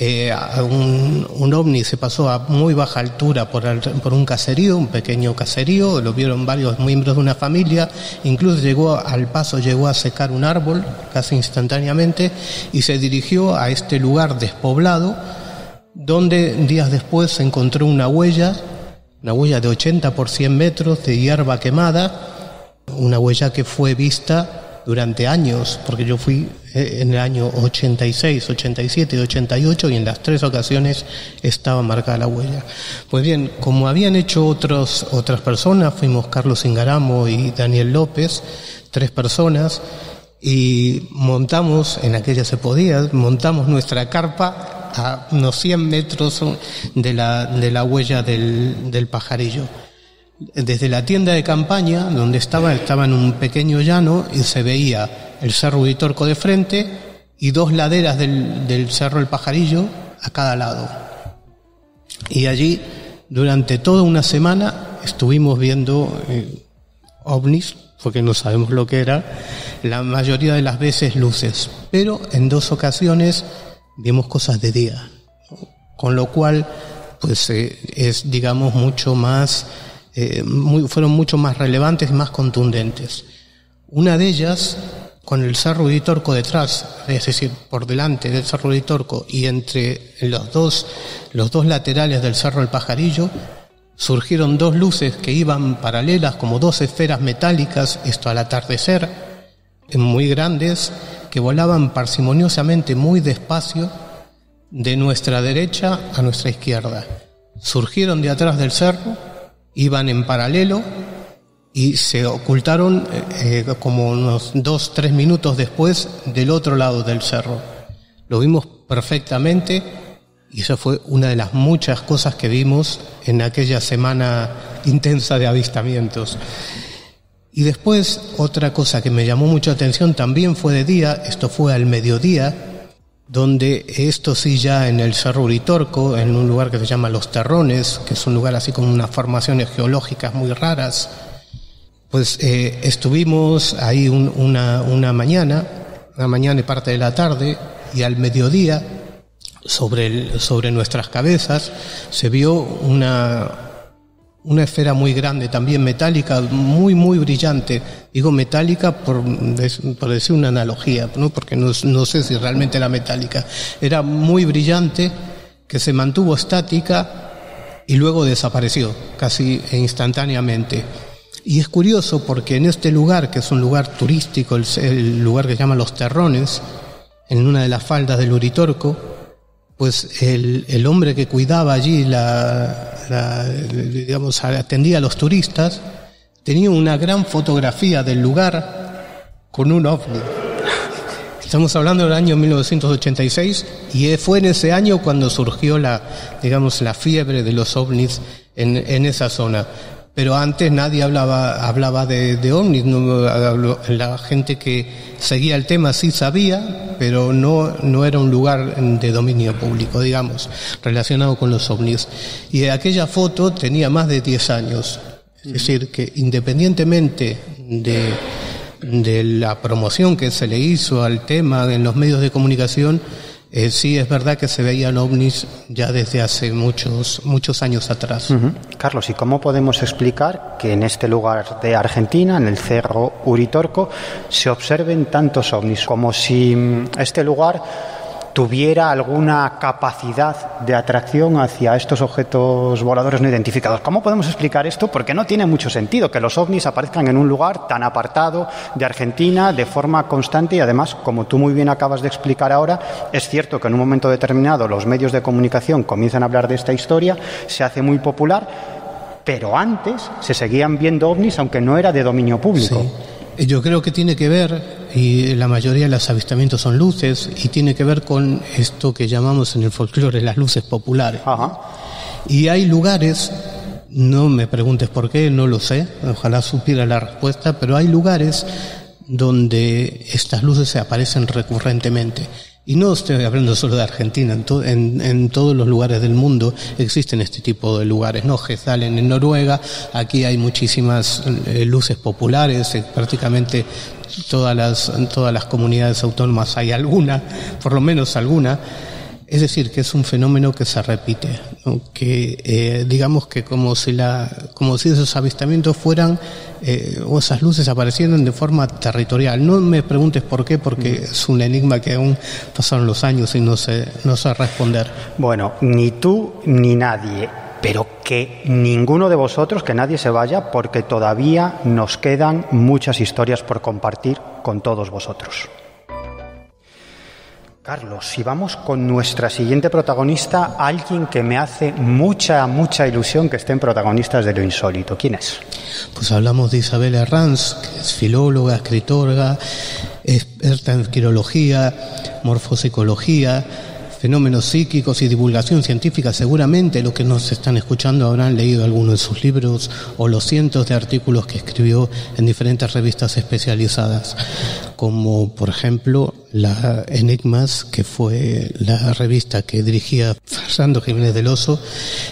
Un ovni se pasó a muy baja altura por un caserío, un pequeño caserío, lo vieron varios miembros de una familia, incluso llegó a secar un árbol casi instantáneamente y se dirigió a este lugar despoblado, donde días después se encontró una huella de 80 por 100 metros de hierba quemada, una huella que fue vista durante años, porque yo fui en el año 86, 87 y 88 y en las tres ocasiones estaba marcada la huella. Pues bien, como habían hecho otras personas, fuimos Carlos Ingaramo y Daniel López, 3 personas, y montamos nuestra carpa a unos 100 metros de la huella del pajarillo. Desde la tienda de campaña, donde estaba en un pequeño llano y se veía el Cerro Uritorco de frente y 2 laderas del Cerro El Pajarillo a cada lado. Y allí, durante toda una semana, estuvimos viendo ovnis, porque no sabemos lo que era, la mayoría de las veces luces, pero en 2 ocasiones vimos cosas de día, con lo cual es, digamos, mucho más fueron mucho más relevantes y más contundentes. Una de ellas, con el Cerro Uritorco detrás, es decir, por delante del Cerro Uritorco y entre los dos laterales del Cerro El Pajarillo, surgieron 2 luces que iban paralelas como 2 esferas metálicas, esto al atardecer, muy grandes, que volaban parsimoniosamente muy despacio de nuestra derecha a nuestra izquierda. Surgieron de atrás del cerro, iban en paralelo y se ocultaron como unos 2-3 minutos después del otro lado del cerro. Lo vimos perfectamente y esa fue una de las muchas cosas que vimos en aquella semana intensa de avistamientos. Y después, otra cosa que me llamó mucha atención también fue de día, esto fue al mediodía, donde esto sí ya en el Cerro Uritorco, en un lugar que se llama Los Terrones, que es un lugar así con unas formaciones geológicas muy raras, pues estuvimos ahí una mañana y parte de la tarde, y al mediodía, sobre nuestras cabezas, se vio una esfera muy grande, también metálica, muy muy brillante. Digo metálica por decir una analogía, ¿no? Porque no sé si realmente era metálica. Era muy brillante, que se mantuvo estática y luego desapareció casi instantáneamente. Y es curioso porque en este lugar, que es un lugar turístico, el lugar que se llama Los Terrones, en una de las faldas del Uritorco, pues el hombre que cuidaba allí, digamos, atendía a los turistas, tenía una gran fotografía del lugar con un ovni. Estamos hablando del año 1986 y fue en ese año cuando surgió la fiebre de los ovnis en esa zona. Pero antes nadie hablaba de ovnis, la gente que seguía el tema sí sabía, pero no era un lugar de dominio público, digamos, relacionado con los ovnis. Y aquella foto tenía más de 10 años, es decir, que independientemente de la promoción que se le hizo al tema en los medios de comunicación, sí es verdad que se veían ovnis ya desde hace muchos años atrás. Carlos, ¿y cómo podemos explicar que en este lugar de Argentina, en el Cerro Uritorco, se observen tantos ovnis? Como si este lugar tuviera alguna capacidad de atracción hacia estos objetos voladores no identificados. ¿Cómo podemos explicar esto? Porque no tiene mucho sentido que los ovnis aparezcan en un lugar tan apartado de Argentina de forma constante y además, como tú muy bien acabas de explicar ahora, es cierto que en un momento determinado los medios de comunicación comienzan a hablar de esta historia, se hace muy popular, pero antes se seguían viendo ovnis aunque no era de dominio público. Sí. Yo creo que tiene que ver, y la mayoría de los avistamientos son luces, y tiene que ver con esto que llamamos en el folclore las luces populares. Ajá. Y hay lugares, no me preguntes por qué, no lo sé, ojalá supiera la respuesta, pero hay lugares donde estas luces se aparecen recurrentemente. Y no estoy hablando solo de Argentina, en todos los lugares del mundo existen este tipo de lugares, ¿no? Gesalen en Noruega, aquí hay muchísimas luces populares, prácticamente todas las comunidades autónomas hay alguna, por lo menos alguna. Es decir, que es un fenómeno que se repite, ¿no? Que digamos que como si esos avistamientos fueran o esas luces aparecieran de forma territorial. No me preguntes por qué, porque es un enigma que aún pasaron los años y no sé responder. Bueno, ni tú ni nadie, pero que ninguno de vosotros, que nadie se vaya, porque todavía nos quedan muchas historias por compartir con todos vosotros. Carlos, si vamos con nuestra siguiente protagonista, alguien que me hace mucha ilusión que estén protagonistas de lo insólito. ¿Quién es? Pues hablamos de Isabel Herranz, que es filóloga, escritora, experta en quirología, morfopsicología, fenómenos psíquicos y divulgación científica. Seguramente los que nos están escuchando habrán leído algunos de sus libros o los cientos de artículos que escribió en diferentes revistas especializadas, como por ejemplo la Enigmas, que fue la revista que dirigía Fernando Jiménez del Oso,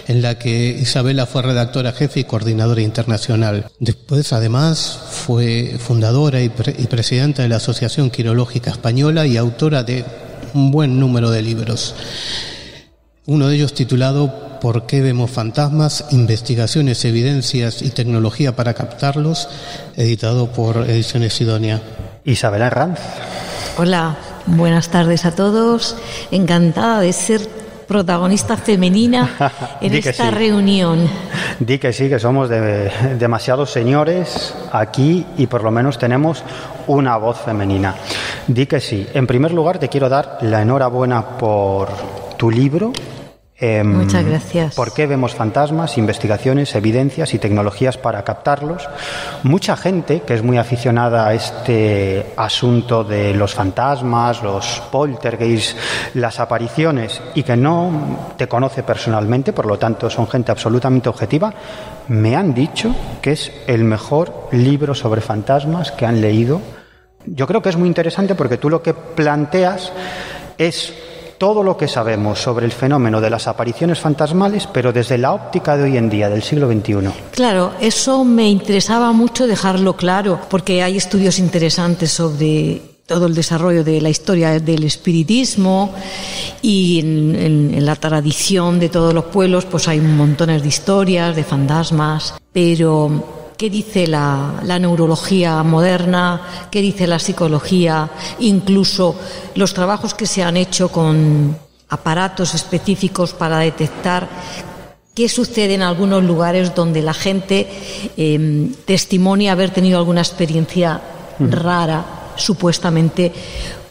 en la que Isabela fue redactora jefe y coordinadora internacional. Después, además, fue fundadora y presidenta de la Asociación Quirológica Española y autora de un buen número de libros. Uno de ellos titulado ¿Por qué vemos fantasmas? Investigaciones, evidencias y tecnología para captarlos, editado por Ediciones Sidonia. Isabel Herranz. Hola, buenas tardes a todos. Encantada de ser protagonista femenina en esta reunión. Di que sí, que somos demasiados señores aquí y por lo menos tenemos una voz femenina. Di que sí. En primer lugar, te quiero dar la enhorabuena por tu libro. Muchas gracias. ¿Por qué vemos fantasmas? Investigaciones, evidencias y tecnologías para captarlos. Mucha gente que es muy aficionada a este asunto de los fantasmas, los poltergeists, las apariciones, y que no te conoce personalmente, por lo tanto son gente absolutamente objetiva, me han dicho que es el mejor libro sobre fantasmas que han leído. Yo creo que es muy interesante porque tú lo que planteas es todo lo que sabemos sobre el fenómeno de las apariciones fantasmales, pero desde la óptica de hoy en día, del siglo XXI. Claro, eso me interesaba mucho dejarlo claro, porque hay estudios interesantes sobre todo el desarrollo de la historia del espiritismo, y en la tradición de todos los pueblos pues hay montones de historias de fantasmas, pero ¿qué dice la neurología moderna? ¿Qué dice la psicología? Incluso los trabajos que se han hecho con aparatos específicos para detectar qué sucede en algunos lugares donde la gente testimonia haber tenido alguna experiencia rara, supuestamente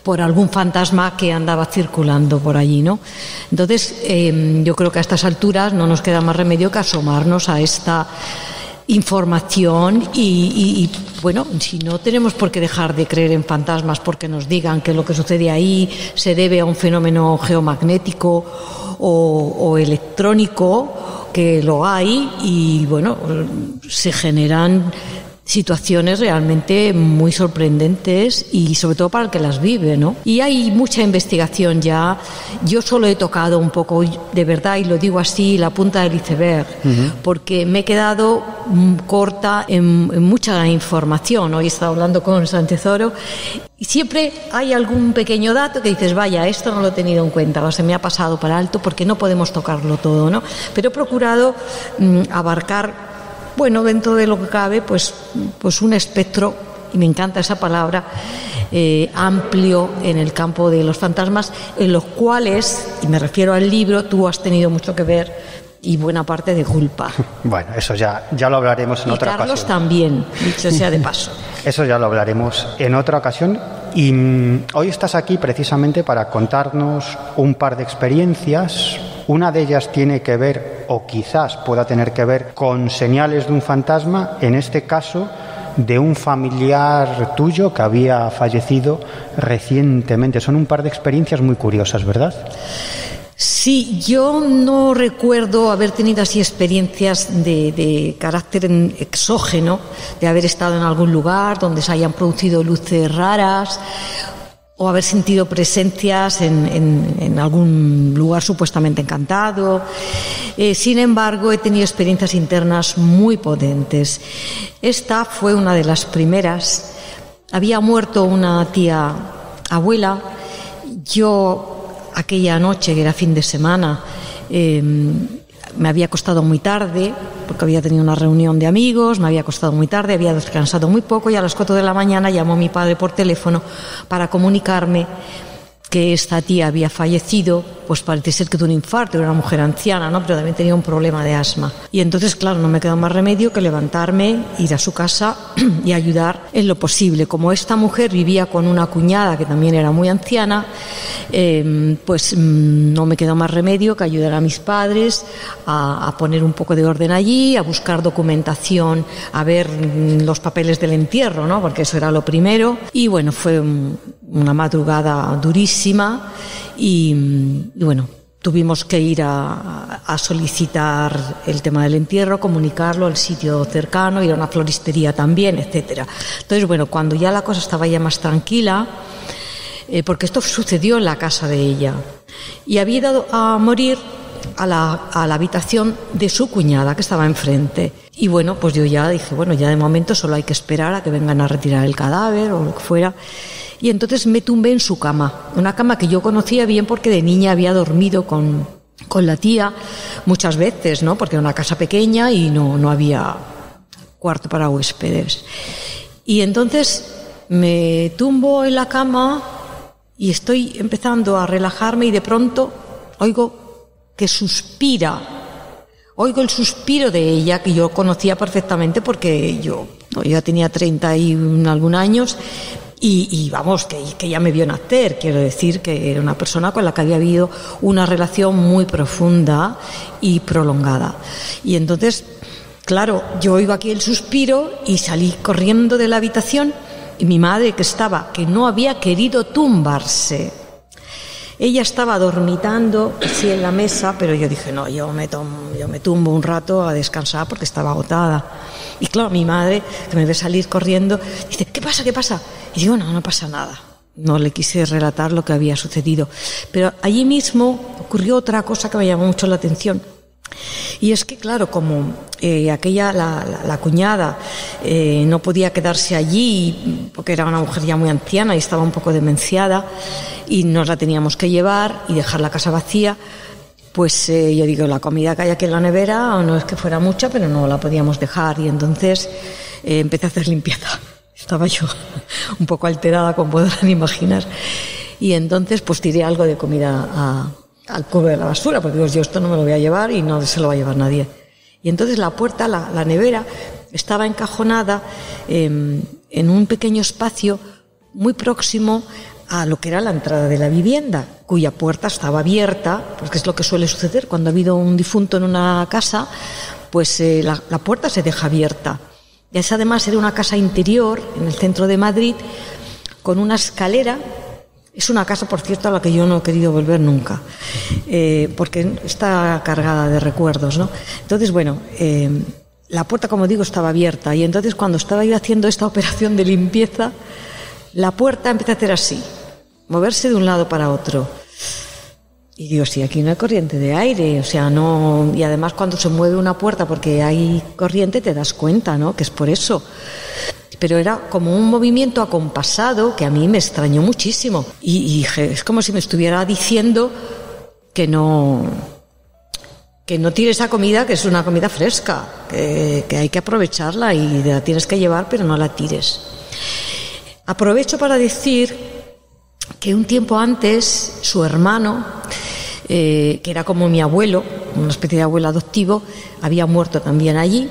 por algún fantasma que andaba circulando por allí, ¿no? Entonces, yo creo que a estas alturas no nos queda más remedio que asomarnos a esta información y bueno, si no tenemos por qué dejar de creer en fantasmas porque nos digan que lo que sucede ahí se debe a un fenómeno geomagnético o electrónico, que lo hay, y bueno, se generan situaciones realmente muy sorprendentes y sobre todo para el que las vive, ¿no? Y hay mucha investigación ya. Yo solo he tocado un poco, de verdad, y lo digo así, la punta del iceberg, porque me he quedado corta en mucha información. Hoy he estado hablando con Sánchez Oro y siempre hay algún pequeño dato que dices, vaya, esto no lo he tenido en cuenta, o se me ha pasado para alto, porque no podemos tocarlo todo, ¿no? Pero he procurado abarcar, bueno, dentro de lo que cabe, pues un espectro, y me encanta esa palabra, amplio en el campo de los fantasmas, en los cuales, y me refiero al libro, tú has tenido mucho que ver y buena parte de culpa. Bueno, eso ya lo hablaremos en otra ocasión. Carlos también, dicho sea de paso. Eso ya lo hablaremos en otra ocasión. Y hoy estás aquí precisamente para contarnos un par de experiencias. Una de ellas tiene que ver, o quizás pueda tener que ver, con señales de un fantasma, en este caso de un familiar tuyo que había fallecido recientemente. Son un par de experiencias muy curiosas, ¿verdad? Sí, yo no recuerdo haber tenido así experiencias de carácter exógeno, de haber estado en algún lugar donde se hayan producido luces raras, o haber sentido presencias en algún lugar supuestamente encantado. Sin embargo, he tenido experiencias internas muy potentes. Esta fue una de las primeras. Había muerto una tía abuela. Yo, aquella noche, que era fin de semana, me había acostado muy tarde, porque había tenido una reunión de amigos, me había acostado muy tarde, había descansado muy poco, y a las 4 de la mañana llamó mi padre por teléfono para comunicarme que esta tía había fallecido, pues parece ser que de un infarto, era una mujer anciana, ¿no? Pero también tenía un problema de asma. Y entonces, claro, no me quedó más remedio que levantarme, ir a su casa y ayudar en lo posible. Como esta mujer vivía con una cuñada que también era muy anciana, pues no me quedó más remedio que ayudar a mis padres a poner un poco de orden allí, a buscar documentación, a ver los papeles del entierro, ¿no? Porque eso era lo primero. Y bueno, fue una madrugada durísima y bueno, tuvimos que ir a solicitar el tema del entierro, comunicarlo al sitio cercano, ir a una floristería también, etcétera. Entonces, bueno, cuando ya la cosa estaba ya más tranquila, porque esto sucedió en la casa de ella, y había ido a morir a la habitación de su cuñada, que estaba enfrente. Y bueno, pues yo ya dije, bueno, ya de momento solo hay que esperar a que vengan a retirar el cadáver o lo que fuera. Y entonces me tumbé en su cama, una cama que yo conocía bien porque de niña había dormido con la tía muchas veces, ¿no? Porque era una casa pequeña y no había cuarto para huéspedes. Y entonces me tumbo en la cama y estoy empezando a relajarme, y de pronto oigo que suspira. Oigo el suspiro de ella, que yo conocía perfectamente porque yo ya tenía 30 y algún años, Y vamos, que ella me vio nacer, quiero decir que era una persona con la que había habido una relación muy profunda y prolongada. Y entonces, claro, yo oigo aquí el suspiro y salí corriendo de la habitación, y mi madre, que no había querido tumbarse. Ella estaba dormitando así en la mesa, pero yo dije, no, yo me tumbo un rato a descansar porque estaba agotada. Y claro, mi madre, que me ve salir corriendo, dice, ¿qué pasa? ¿Qué pasa? Y digo, no pasa nada. No le quise relatar lo que había sucedido. Pero allí mismo ocurrió otra cosa que me llamó mucho la atención. Y es que, claro, como la cuñada no podía quedarse allí porque era una mujer ya muy anciana y estaba un poco demenciada y nos la teníamos que llevar y dejar la casa vacía, pues yo digo, la comida que hay aquí en la nevera no es que fuera mucha, pero no la podíamos dejar, y entonces empecé a hacer limpieza. Estaba yo un poco alterada, como podrán imaginar, y entonces pues tiré algo de comida al cubo de la basura, porque digo, yo esto no me lo voy a llevar y no se lo va a llevar nadie. Y entonces la puerta, la nevera, estaba encajonada en un pequeño espacio muy próximo a lo que era la entrada de la vivienda, cuya puerta estaba abierta, porque es lo que suele suceder cuando ha habido un difunto en una casa, pues la puerta se deja abierta. Y esa además era una casa interior en el centro de Madrid, con una escalera. Es una casa, por cierto, a la que yo no he querido volver nunca, porque está cargada de recuerdos, ¿no? Entonces, bueno, la puerta, como digo, estaba abierta, y entonces cuando estaba yo haciendo esta operación de limpieza, la puerta empezó a hacer así, moverse de un lado para otro. Y digo, sí, aquí no hay corriente de aire, o sea, no. Y además cuando se mueve una puerta porque hay corriente te das cuenta, ¿no?, que es por eso. Pero era como un movimiento acompasado que a mí me extrañó muchísimo. Y dije, es como si me estuviera diciendo que no tire esa comida, que es una comida fresca, que hay que aprovecharla y la tienes que llevar, pero no la tires. Aprovecho para decir que un tiempo antes su hermano, que era como mi abuelo, una especie de abuelo adoptivo, había muerto también allí,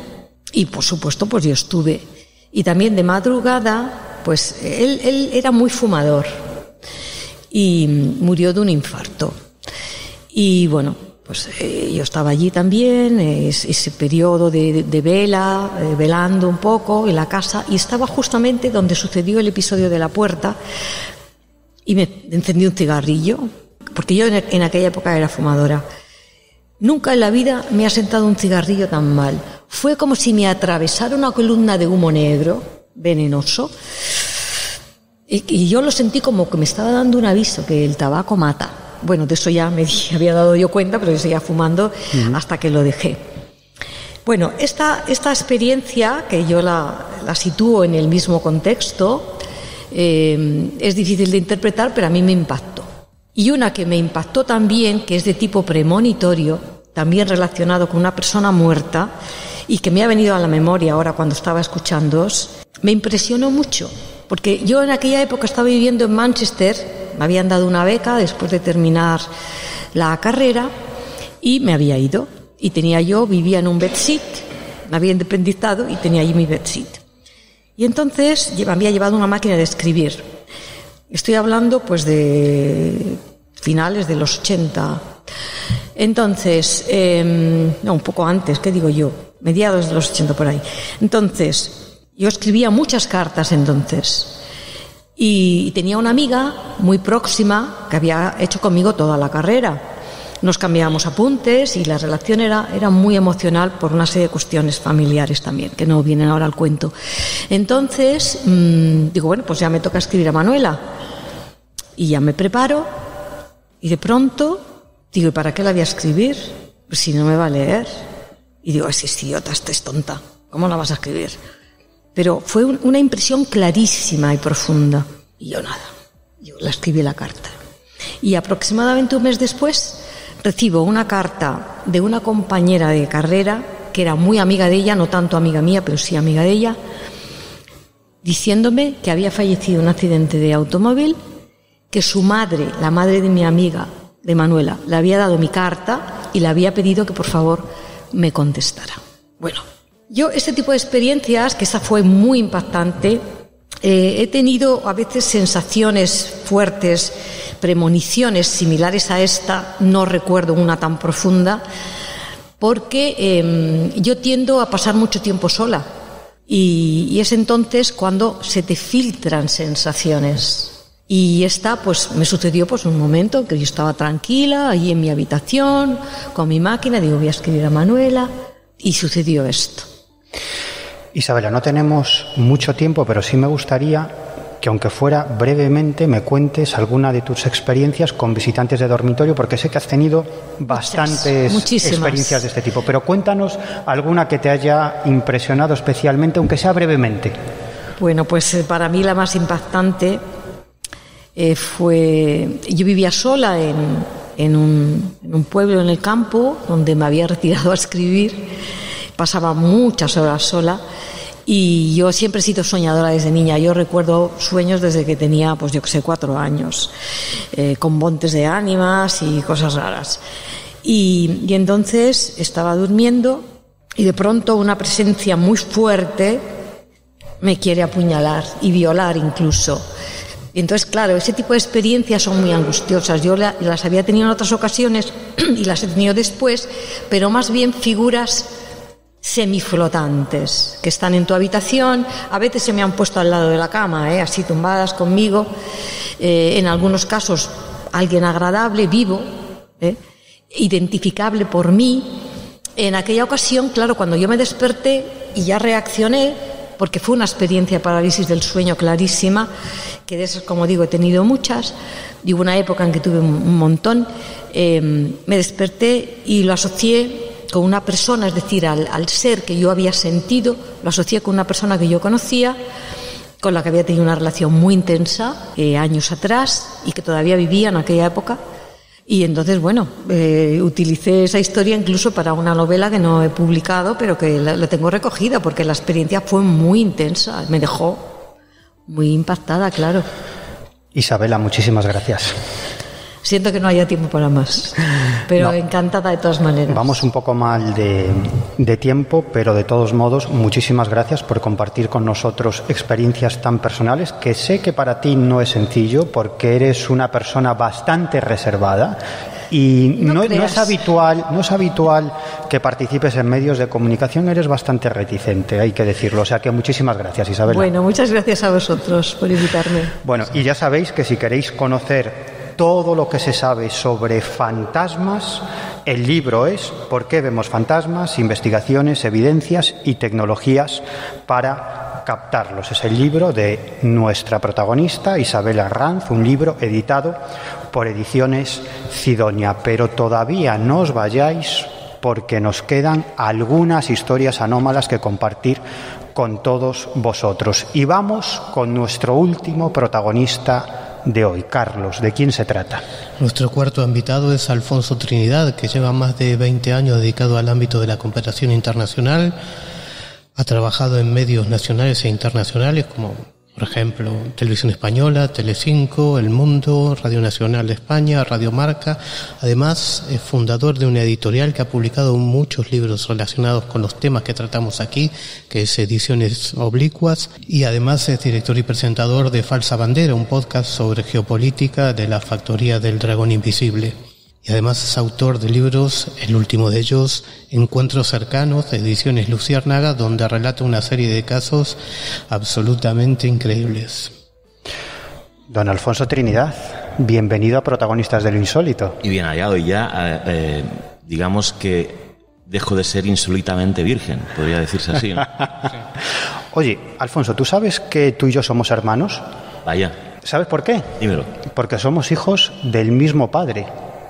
y por supuesto pues yo estuve. Y también de madrugada, pues él era muy fumador y murió de un infarto. Y bueno, pues yo estaba allí también, ese periodo de vela, velando un poco en la casa, y estaba justamente donde sucedió el episodio de la puerta, y me encendí un cigarrillo, porque yo en aquella época era fumadora. Nunca en la vida me ha sentado un cigarrillo tan mal. Fue como si me atravesara una columna de humo negro, venenoso, y yo lo sentí como que me estaba dando un aviso, que el tabaco mata. Bueno, de eso ya me había dado yo cuenta, pero yo seguía fumando hasta que lo dejé. Bueno, esta experiencia, que yo la sitúo en el mismo contexto, es difícil de interpretar, pero a mí me impactó. Y una que me impactó también, que es de tipo premonitorio, también relacionado con una persona muerta, y que me ha venido a la memoria ahora cuando estaba escuchándoos, me impresionó mucho, porque yo en aquella época estaba viviendo en Manchester, me habían dado una beca después de terminar la carrera, y me había ido, y vivía en un bedsit, me había independizado y tenía allí mi bedsit. Y entonces me había llevado una máquina de escribir. Estoy hablando pues de finales de los 80. Entonces, no, un poco antes, ¿qué digo yo? Mediados de los 80 por ahí. Entonces, yo escribía muchas cartas entonces. Y tenía una amiga muy próxima que había hecho conmigo toda la carrera. Nos cambiábamos apuntes y la relación era muy emocional por una serie de cuestiones familiares también, que no vienen ahora al cuento. Entonces, digo, bueno, pues ya me toca escribir a Manuela. Y ya me preparo, y de pronto digo, ¿y para qué la voy a escribir? Pues si no me va a leer. Y digo, es idiota, esta es tonta, ¿cómo la vas a escribir? Pero fue una impresión clarísima y profunda. Y yo nada, yo la escribí la carta. Y aproximadamente un mes después recibo una carta de una compañera de carrera, que era muy amiga de ella, no tanto amiga mía, pero sí amiga de ella, diciéndome que había fallecido en un accidente de automóvil, que su madre, la madre de mi amiga, de Manuela, le había dado mi carta y le había pedido que por favor me contestara. Bueno, yo este tipo de experiencias, que esa fue muy impactante, he tenido a veces sensaciones fuertes, premoniciones similares a esta, no recuerdo una tan profunda, porque yo tiendo a pasar mucho tiempo sola y es entonces cuando se te filtran sensaciones. Y esta, pues, me sucedió pues un momento que yo estaba tranquila allí en mi habitación con mi máquina, digo, voy a escribir a Manuela, y sucedió esto. Isabela, no tenemos mucho tiempo, pero sí me gustaría que, aunque fuera brevemente, me cuentes alguna de tus experiencias con visitantes de dormitorio, porque sé que has tenido bastantes experiencias de este tipo. Pero cuéntanos alguna que te haya impresionado especialmente, aunque sea brevemente. Bueno, pues para mí la más impactante fue... Yo vivía sola en un pueblo en el campo, donde me había retirado a escribir. Pasaba muchas horas sola. Y yo siempre he sido soñadora desde niña. Yo recuerdo sueños desde que tenía, pues yo que sé, 4 años, con montes de ánimas y cosas raras. Y entonces estaba durmiendo y de pronto una presencia muy fuerte me quiere apuñalar y violar incluso. Y entonces, claro, ese tipo de experiencias son muy angustiosas. Yo las había tenido en otras ocasiones y las he tenido después, pero más bien figuras semiflotantes que están en tu habitación. A veces se me han puesto al lado de la cama, así tumbadas conmigo. En algunos casos alguien agradable, vivo, identificable por mí. En aquella ocasión, claro, cuando yo me desperté y ya reaccioné, porque fue una experiencia de parálisis del sueño clarísima, que de esas, como digo, he tenido muchas, y hubo una época en que tuve un montón. Me desperté y lo asocié con una persona, es decir, al ser que yo había sentido, lo asocié con una persona que yo conocía, con la que había tenido una relación muy intensa años atrás y que todavía vivía en aquella época. Y entonces, bueno, utilicé esa historia incluso para una novela que no he publicado, pero que la tengo recogida, porque la experiencia fue muy intensa, me dejó muy impactada, claro. Isabela, muchísimas gracias. Siento que no haya tiempo para más, pero no, encantada de todas maneras. Vamos un poco mal de tiempo, pero de todos modos, muchísimas gracias por compartir con nosotros experiencias tan personales, que sé que para ti no es sencillo, porque eres una persona bastante reservada y no es habitual que participes en medios de comunicación. Eres bastante reticente, hay que decirlo. O sea que muchísimas gracias, Isabela. Bueno, muchas gracias a vosotros por invitarme. Bueno, y ya sabéis que si queréis conocer todo lo que se sabe sobre fantasmas, el libro es ¿Por qué vemos fantasmas? Investigaciones, evidencias y tecnologías para captarlos. Es el libro de nuestra protagonista, Isabela Arranz, un libro editado por Ediciones Cidonia. Pero todavía no os vayáis, porque nos quedan algunas historias anómalas que compartir con todos vosotros. Y vamos con nuestro último protagonista de hoy. Carlos, ¿de quién se trata? Nuestro cuarto invitado es Alfonso Trinidad, que lleva más de 20 años dedicado al ámbito de la cooperación internacional. Ha trabajado en medios nacionales e internacionales como, por ejemplo, Televisión Española, Telecinco, El Mundo, Radio Nacional de España, Radio Marca. Además, es fundador de una editorial que ha publicado muchos libros relacionados con los temas que tratamos aquí, que es Ediciones Oblicuas, y además es director y presentador de Falsa Bandera, un podcast sobre geopolítica de la Factoría del Dragón Invisible. Y además es autor de libros, el último de ellos, Encuentros Cercanos, de Ediciones Luciérnaga, donde relata una serie de casos absolutamente increíbles. Don Alfonso Trinidad, bienvenido a Protagonistas de lo Insólito. Y bien hallado, y ya digamos que dejo de ser insólitamente virgen, podría decirse así, ¿no? Oye, Alfonso, ¿tú sabes que tú y yo somos hermanos? Vaya. ¿Sabes por qué? Dímelo. Porque somos hijos del mismo padre.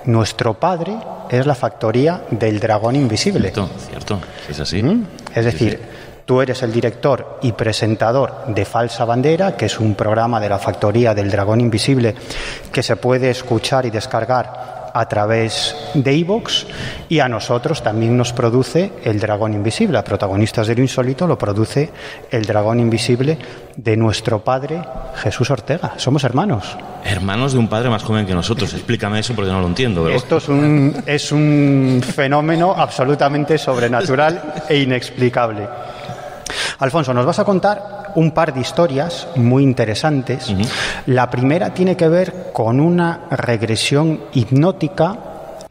Nuestro padre es la Factoría del Dragón Invisible. Cierto, es así. Es decir, tú eres el director y presentador de Falsa Bandera, que es un programa de la Factoría del Dragón Invisible que se puede escuchar y descargar a través de iVoox, y a nosotros también nos produce El Dragón Invisible. A Protagonistas de lo Insólito lo produce El Dragón Invisible de nuestro padre Jesús Ortega. Somos hermanos. Hermanos de un padre más joven que nosotros. Explícame eso porque no lo entiendo. ¿Verdad? Esto es un fenómeno absolutamente sobrenatural e inexplicable. Alfonso, nos vas a contar un par de historias muy interesantes. La primera tiene que ver con una regresión hipnótica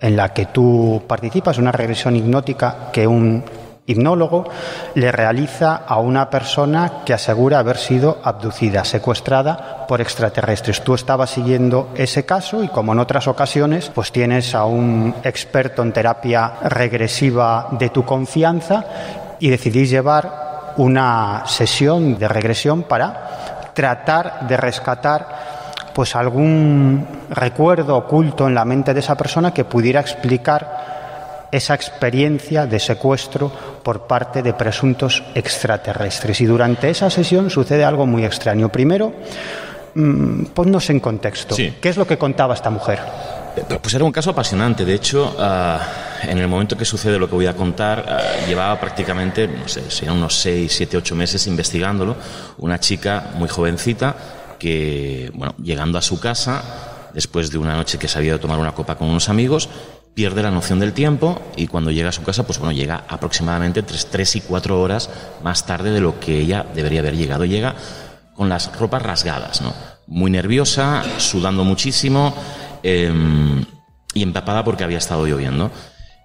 en la que tú participas, una regresión hipnótica que un hipnólogo le realiza a una persona que asegura haber sido abducida, secuestrada por extraterrestres. Tú estabas siguiendo ese caso y, como en otras ocasiones, pues tienes a un experto en terapia regresiva de tu confianza y decidís llevar una sesión de regresión para tratar de rescatar pues algún recuerdo oculto en la mente de esa persona que pudiera explicar esa experiencia de secuestro por parte de presuntos extraterrestres. Y durante esa sesión sucede algo muy extraño. Primero, ponnos en contexto. Sí. ¿Qué es lo que contaba esta mujer? Pues era un caso apasionante. De hecho, en el momento que sucede lo que voy a contar, llevaba prácticamente, no sé, serían unos 6, 7, 8 meses investigándolo. Una chica muy jovencita que, bueno, llegando a su casa, después de una noche que se había ido a tomar una copa con unos amigos, pierde la noción del tiempo y cuando llega a su casa, pues bueno, llega aproximadamente 3 y 4 horas más tarde de lo que ella debería haber llegado. Llega con las ropas rasgadas, ¿no? Muy nerviosa, sudando muchísimo y empapada porque había estado lloviendo.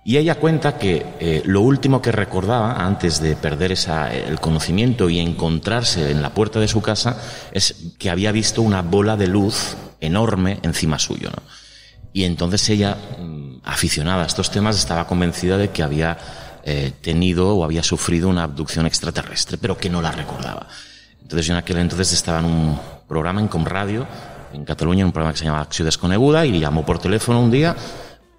Y ella cuenta que lo último que recordaba antes de perder el conocimiento y encontrarse en la puerta de su casa es que había visto una bola de luz enorme encima suyo, ¿no? Y entonces ella, aficionada a estos temas, estaba convencida de que había tenido o había sufrido una abducción extraterrestre, pero que no la recordaba. Entonces yo en aquel entonces estaba en un programa en Comradio, en Cataluña, un programa que se llamaba Acció Desconeguda, y llamó por teléfono un día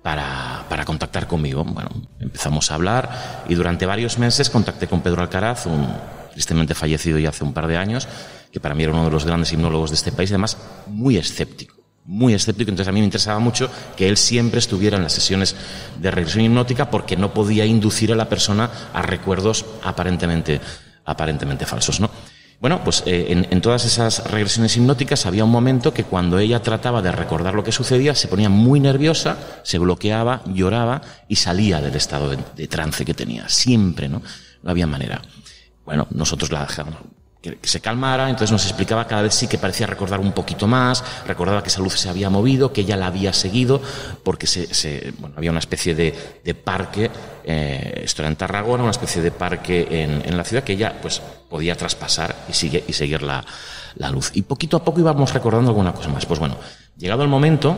para contactar conmigo. Bueno, empezamos a hablar y durante varios meses contacté con Pedro Alcaraz, un tristemente fallecido ya hace un par de años, que para mí era uno de los grandes hipnólogos de este país, además muy escéptico. Entonces a mí me interesaba mucho que él siempre estuviera en las sesiones de regresión hipnótica porque no podía inducir a la persona a recuerdos aparentemente falsos, ¿no? Bueno, pues en todas esas regresiones hipnóticas había un momento que cuando ella trataba de recordar lo que sucedía se ponía muy nerviosa, se bloqueaba, lloraba y salía del estado de trance que tenía, siempre, ¿no? No había manera. Bueno, nosotros la dejamos que se calmara, entonces nos explicaba cada vez sí que parecía recordar un poquito más, recordaba que esa luz se había movido, que ella la había seguido, porque bueno, había una especie de parque, esto era en Tarragona, una especie de parque en la ciudad que ella pues podía traspasar y seguir la luz. Y poquito a poco íbamos recordando alguna cosa más. Pues bueno, llegado el momento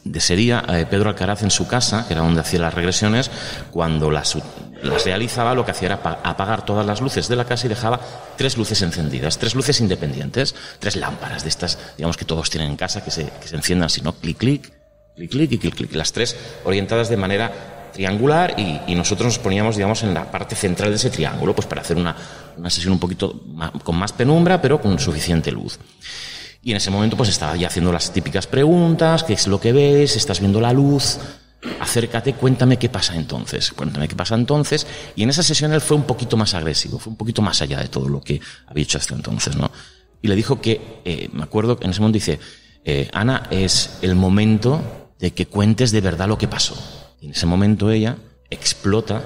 de ese día, Pedro Alcaraz en su casa, que era donde hacía las regresiones, cuando las realizaba, lo que hacía era apagar todas las luces de la casa y dejaba 3 luces encendidas, 3 luces independientes, 3 lámparas de estas, digamos, que todos tienen en casa, que se enciendan así, ¿no? Clic, clic, clic, clic y clic, clic. Las 3 orientadas de manera triangular y nosotros nos poníamos, digamos, en la parte central de ese triángulo, pues para hacer una sesión un poquito con más penumbra, pero con suficiente luz. Y en ese momento pues estaba ya haciendo las típicas preguntas: ¿qué es lo que ves? ¿Estás viendo la luz? Acércate, cuéntame qué pasa entonces. Y en esa sesión él fue un poquito más agresivo, fue un poquito más allá de todo lo que había hecho hasta entonces, ¿no? Y le dijo que, me acuerdo que en ese momento dice, Ana, es el momento de que cuentes de verdad lo que pasó. Y en ese momento ella explota,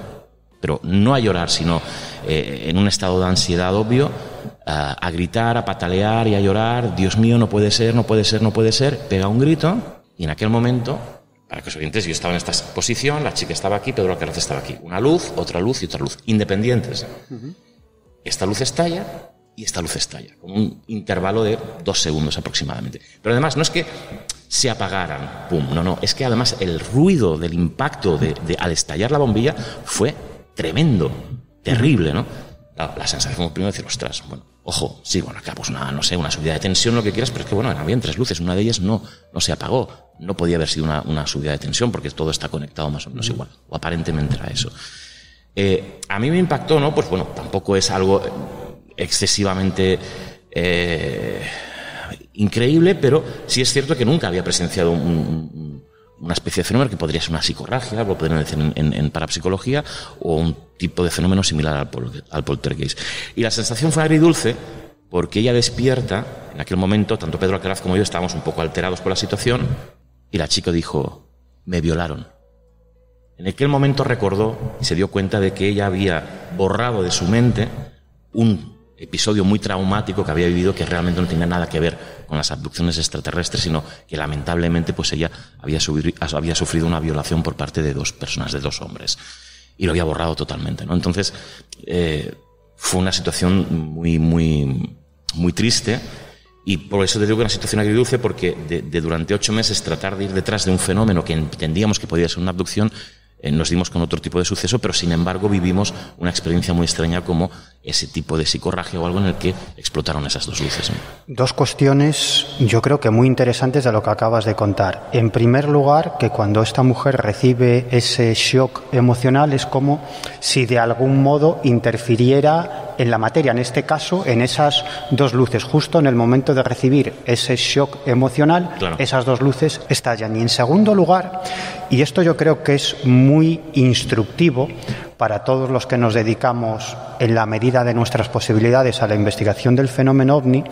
pero no a llorar, sino en un estado de ansiedad obvio, a gritar, a patalear y a llorar. Dios mío, no puede ser, pega un grito y en aquel momento, para que os oyentes, yo estaba en esta posición, la chica estaba aquí, Pedro Alcaraz estaba aquí. Una luz, otra luz y otra luz, independientes. Esta luz estalla y esta luz estalla, con un intervalo de 2 segundos aproximadamente. Pero además no es que se apagaran, pum, no, es que además el ruido del impacto al estallar la bombilla fue tremendo, terrible, ¿no? La sensación primero de decir, ostras, bueno, ojo, sí, bueno, acá pues una subida de tensión, lo que quieras, pero es que bueno, habían 3 luces, una de ellas no se apagó, no podía haber sido una subida de tensión porque todo está conectado más o menos igual, o aparentemente era eso. A mí me impactó, ¿no? Pues bueno, tampoco es algo excesivamente increíble, pero sí es cierto que nunca había presenciado una especie de fenómeno que podría ser una psicorragia, lo podrían decir en parapsicología, o un tipo de fenómeno similar al poltergeist. Y la sensación fue agridulce, porque ella despierta, en aquel momento, tanto Pedro Alcaraz como yo estábamos un poco alterados por la situación, y la chica dijo, me violaron. En aquel momento recordó y se dio cuenta de que ella había borrado de su mente un episodio muy traumático que había vivido, que realmente no tenía nada que ver con las abducciones extraterrestres, sino que lamentablemente pues ella había sufrido una violación por parte de 2 personas, de 2 hombres, y lo había borrado totalmente, ¿no? Entonces fue una situación muy triste, y por eso te digo que una situación agridulce, porque de durante 8 meses tratar de ir detrás de un fenómeno que entendíamos que podía ser una abducción, nos dimos con otro tipo de suceso, pero sin embargo vivimos una experiencia muy extraña como ese tipo de psicorragia o algo en el que explotaron esas 2 luces, ¿no? 2 cuestiones yo creo que muy interesantes de lo que acabas de contar. En primer lugar, que cuando esta mujer recibe ese shock emocional es como si de algún modo interfiriera en la materia, en este caso en esas 2 luces. Justo en el momento de recibir ese shock emocional, claro, esas 2 luces estallan. Y en segundo lugar, y esto yo creo que es muy instructivo para todos los que nos dedicamos en la medida de nuestras posibilidades a la investigación del fenómeno ovni,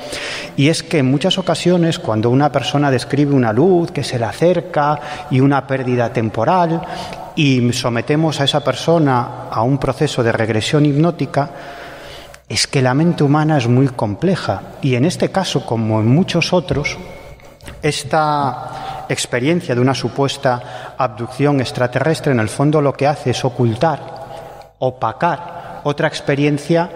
y es que en muchas ocasiones cuando una persona describe una luz que se le acerca y una pérdida temporal y sometemos a esa persona a un proceso de regresión hipnótica, es que la mente humana es muy compleja, y en este caso, como en muchos otros, esta experiencia de una supuesta abducción extraterrestre en el fondo lo que hace es opacar otra experiencia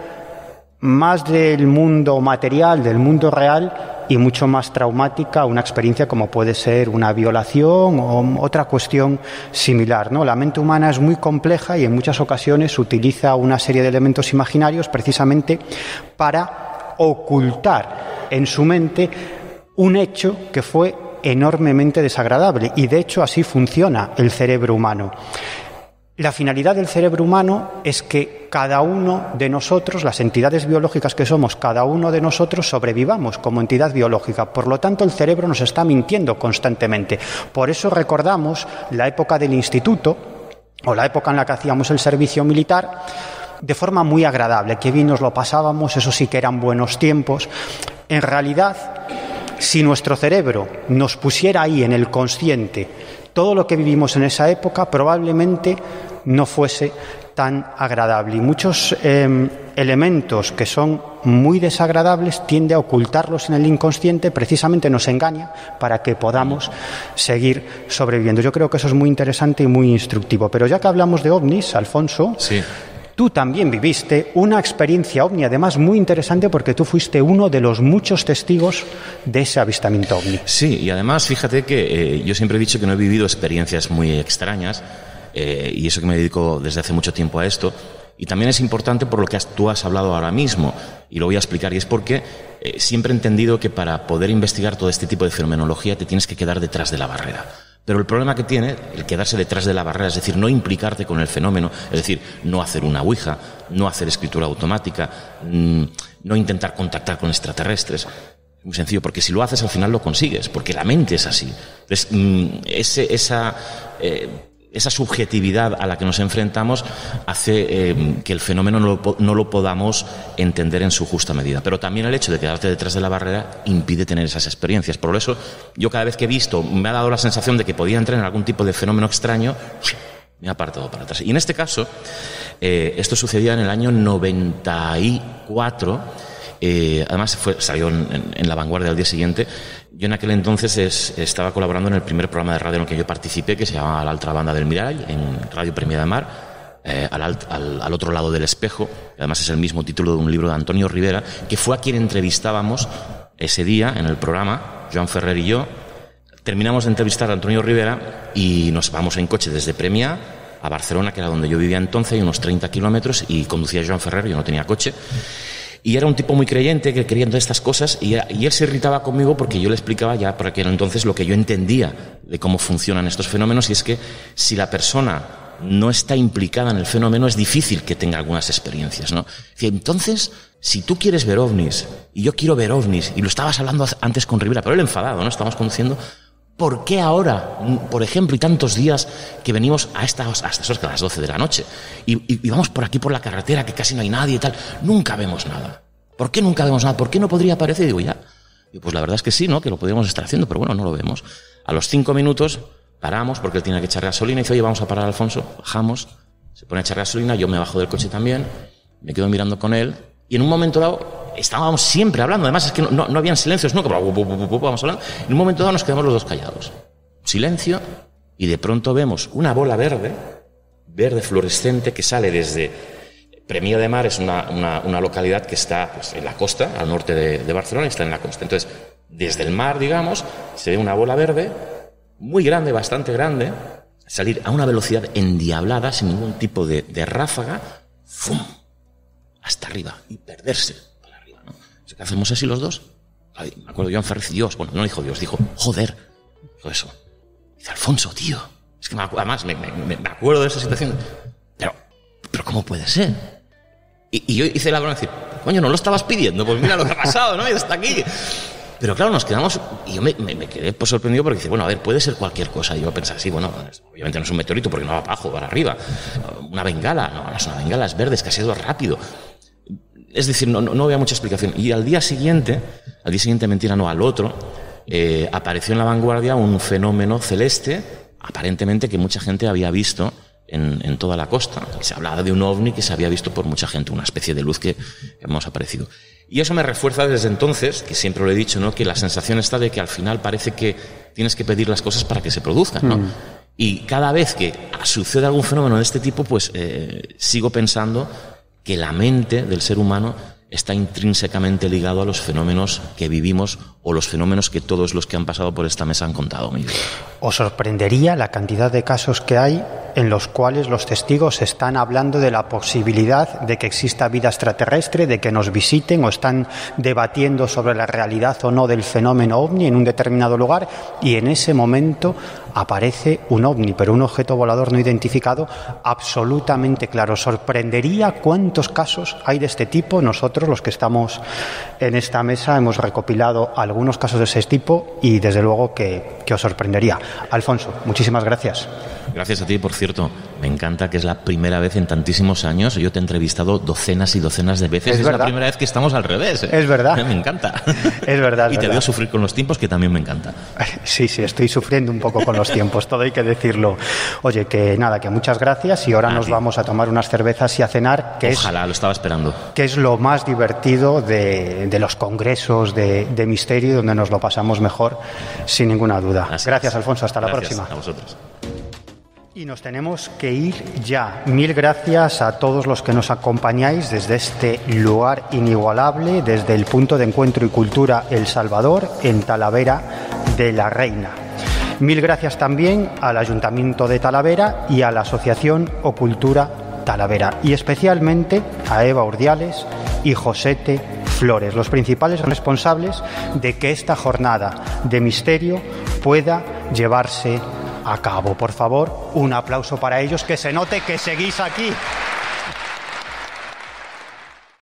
más del mundo material, del mundo real, y mucho más traumática, una experiencia como puede ser una violación o otra cuestión similar, ¿no? La mente humana es muy compleja y en muchas ocasiones utiliza una serie de elementos imaginarios precisamente para ocultar en su mente un hecho que fue enormemente desagradable, y de hecho así funciona el cerebro humano. La finalidad del cerebro humano es que cada uno de nosotros, las entidades biológicas que somos, cada uno de nosotros sobrevivamos como entidad biológica. Por lo tanto, el cerebro nos está mintiendo constantemente. Por eso recordamos la época del instituto o la época en la que hacíamos el servicio militar de forma muy agradable. Qué bien nos lo pasábamos, eso sí que eran buenos tiempos. En realidad, si nuestro cerebro nos pusiera ahí en el consciente todo lo que vivimos en esa época, probablemente no fuese tan agradable. Y muchos elementos que son muy desagradables tiende a ocultarlos en el inconsciente, precisamente nos engaña para que podamos seguir sobreviviendo. Yo creo que eso es muy interesante y muy instructivo. Pero ya que hablamos de ovnis, Alfonso, sí, tú también viviste una experiencia ovni, además muy interesante porque tú fuiste uno de los muchos testigos de ese avistamiento ovni. Sí, y además fíjate que yo siempre he dicho que no he vivido experiencias muy extrañas, y eso que me dedico desde hace mucho tiempo a esto. Y también es importante por lo que tú has hablado ahora mismo, y lo voy a explicar, y es porque siempre he entendido que para poder investigar todo este tipo de fenomenología te tienes que quedar detrás de la barrera. Pero el problema que tiene el quedarse detrás de la barrera, es decir, no implicarte con el fenómeno, es decir, no hacer una ouija, no hacer escritura automática, no intentar contactar con extraterrestres. Muy sencillo, porque si lo haces al final lo consigues, porque la mente es así. Entonces, esa subjetividad a la que nos enfrentamos hace que el fenómeno no lo podamos entender en su justa medida. Pero también el hecho de quedarte detrás de la barrera impide tener esas experiencias. Por eso, yo cada vez que he visto, me ha dado la sensación de que podía entrar en algún tipo de fenómeno extraño, me ha apartado para atrás. Y en este caso, esto sucedía en el año 94, además salió en La Vanguardia al día siguiente. Yo en aquel entonces estaba colaborando en el primer programa de radio en el que yo participé, que se llamaba La Altra Banda del Mirall, en Radio Premià de Mar, al otro lado del espejo. Además es el mismo título de un libro de Antonio Rivera, que fue a quien entrevistábamos ese día en el programa, Joan Ferrer y yo. Terminamos de entrevistar a Antonio Rivera y nos vamos en coche desde Premià a Barcelona, que era donde yo vivía entonces, hay unos 30 kilómetros, y conducía Joan Ferrer, yo no tenía coche. Y era un tipo muy creyente, que creía en todas estas cosas, y él se irritaba conmigo porque yo le explicaba ya por aquel entonces lo que yo entendía de cómo funcionan estos fenómenos, y es que si la persona no está implicada en el fenómeno es difícil que tenga algunas experiencias, ¿no? Y entonces, si tú quieres ver ovnis, y yo quiero ver ovnis, y lo estabas hablando antes con Rivera, pero él enfadado, ¿no? Estábamos conduciendo. ¿Por qué ahora, por ejemplo, y tantos días que venimos a estas horas, que a las 12 de la noche, y vamos por aquí por la carretera, que casi no hay nadie y tal, nunca vemos nada? ¿Por qué nunca vemos nada? ¿Por qué no podría aparecer? Digo, ya. Y pues la verdad es que sí, ¿no? Que lo podríamos estar haciendo, pero bueno, no lo vemos. A los 5 minutos paramos, porque él tiene que echar gasolina, y dice, oye, vamos a parar, Alfonso. Bajamos, se pone a echar gasolina, yo me bajo del coche también, me quedo mirando con él, Y en un momento dado estábamos siempre hablando, además es que no habían silencios, ¿no? Como vamos hablando. En un momento dado nos quedamos los dos callados. Silencio, y de pronto vemos una bola verde fluorescente, que sale desde Premià de Mar. Es una localidad que está, pues, en la costa, al norte de Barcelona, y está en la costa. Entonces, desde el mar, digamos, se ve una bola verde muy grande, bastante grande, salir a una velocidad endiablada, sin ningún tipo de ráfaga, ¡fum!, hasta arriba, y perderse para arriba, ¿no? O sea, ¿qué hacemos así los dos? Me acuerdo, Joan Ferriz, Dios, bueno, no dijo Dios, dijo, joder, dijo eso. Dice, Alfonso, tío, es que además me acuerdo de esa situación, pero ¿cómo puede ser? Y yo hice la broma de decir, coño, no lo estabas pidiendo, pues mira lo que ha pasado, ¿no? Y está aquí. Pero claro, nos quedamos, y yo me quedé, pues, sorprendido, porque dice, bueno, a ver, puede ser cualquier cosa. Y yo pensaba, sí, bueno, obviamente no es un meteorito porque no va para abajo, va para arriba. Una bengala, no es una bengala, es verde, es que ha sido rápido. Es decir, no había mucha explicación. Y al día siguiente, mentira, no, al otro, apareció en La Vanguardia un fenómeno celeste, aparentemente que mucha gente había visto en toda la costa. Se hablaba de un ovni que se había visto por mucha gente, una especie de luz que hemos aparecido. Y eso me refuerza desde entonces, que siempre lo he dicho, ¿no?, que la sensación está de que al final parece que tienes que pedir las cosas para que se produzcan, ¿no? Y cada vez que sucede algún fenómeno de este tipo, pues sigo pensando que la mente del ser humano está intrínsecamente ligado a los fenómenos que vivimos, o los fenómenos que todos los que han pasado por esta mesa han contado, Miguel. ¿Os sorprendería la cantidad de casos que hay en los cuales los testigos están hablando de la posibilidad de que exista vida extraterrestre, de que nos visiten, o están debatiendo sobre la realidad o no del fenómeno ovni en un determinado lugar, y en ese momento aparece un ovni, pero un objeto volador no identificado absolutamente claro? ¿Sorprendería cuántos casos hay de este tipo? Nosotros, los que estamos en esta mesa, hemos recopilado algunos casos de ese tipo, y desde luego que os sorprendería. Alfonso, muchísimas gracias. Gracias a ti, por cierto. Me encanta que es la primera vez en tantísimos años. Yo te he entrevistado docenas y docenas de veces. Es la primera vez que estamos al revés, ¿eh? Es verdad. Me encanta. Es verdad. Y te veo sufrir con los tiempos, que también me encanta. Sí, estoy sufriendo un poco con los tiempos, todo hay que decirlo. Oye, que nada, que muchas gracias, y ahora nos vamos a tomar unas cervezas y a cenar, que ojalá, lo estaba esperando. Que es lo más divertido de los congresos de misterio, donde nos lo pasamos mejor, sin ninguna duda. Gracias, Alfonso, hasta la próxima. A vosotros. Y nos tenemos que ir ya. Mil gracias a todos los que nos acompañáis desde este lugar inigualable, desde el punto de encuentro y cultura El Salvador, en Talavera de la Reina. Mil gracias también al Ayuntamiento de Talavera y a la Asociación O Cultura Talavera, y especialmente a Eva Urdiales y Josete Flores, los principales responsables de que esta jornada de misterio pueda llevarse a cabo. Por favor, un aplauso para ellos, que se note que seguís aquí.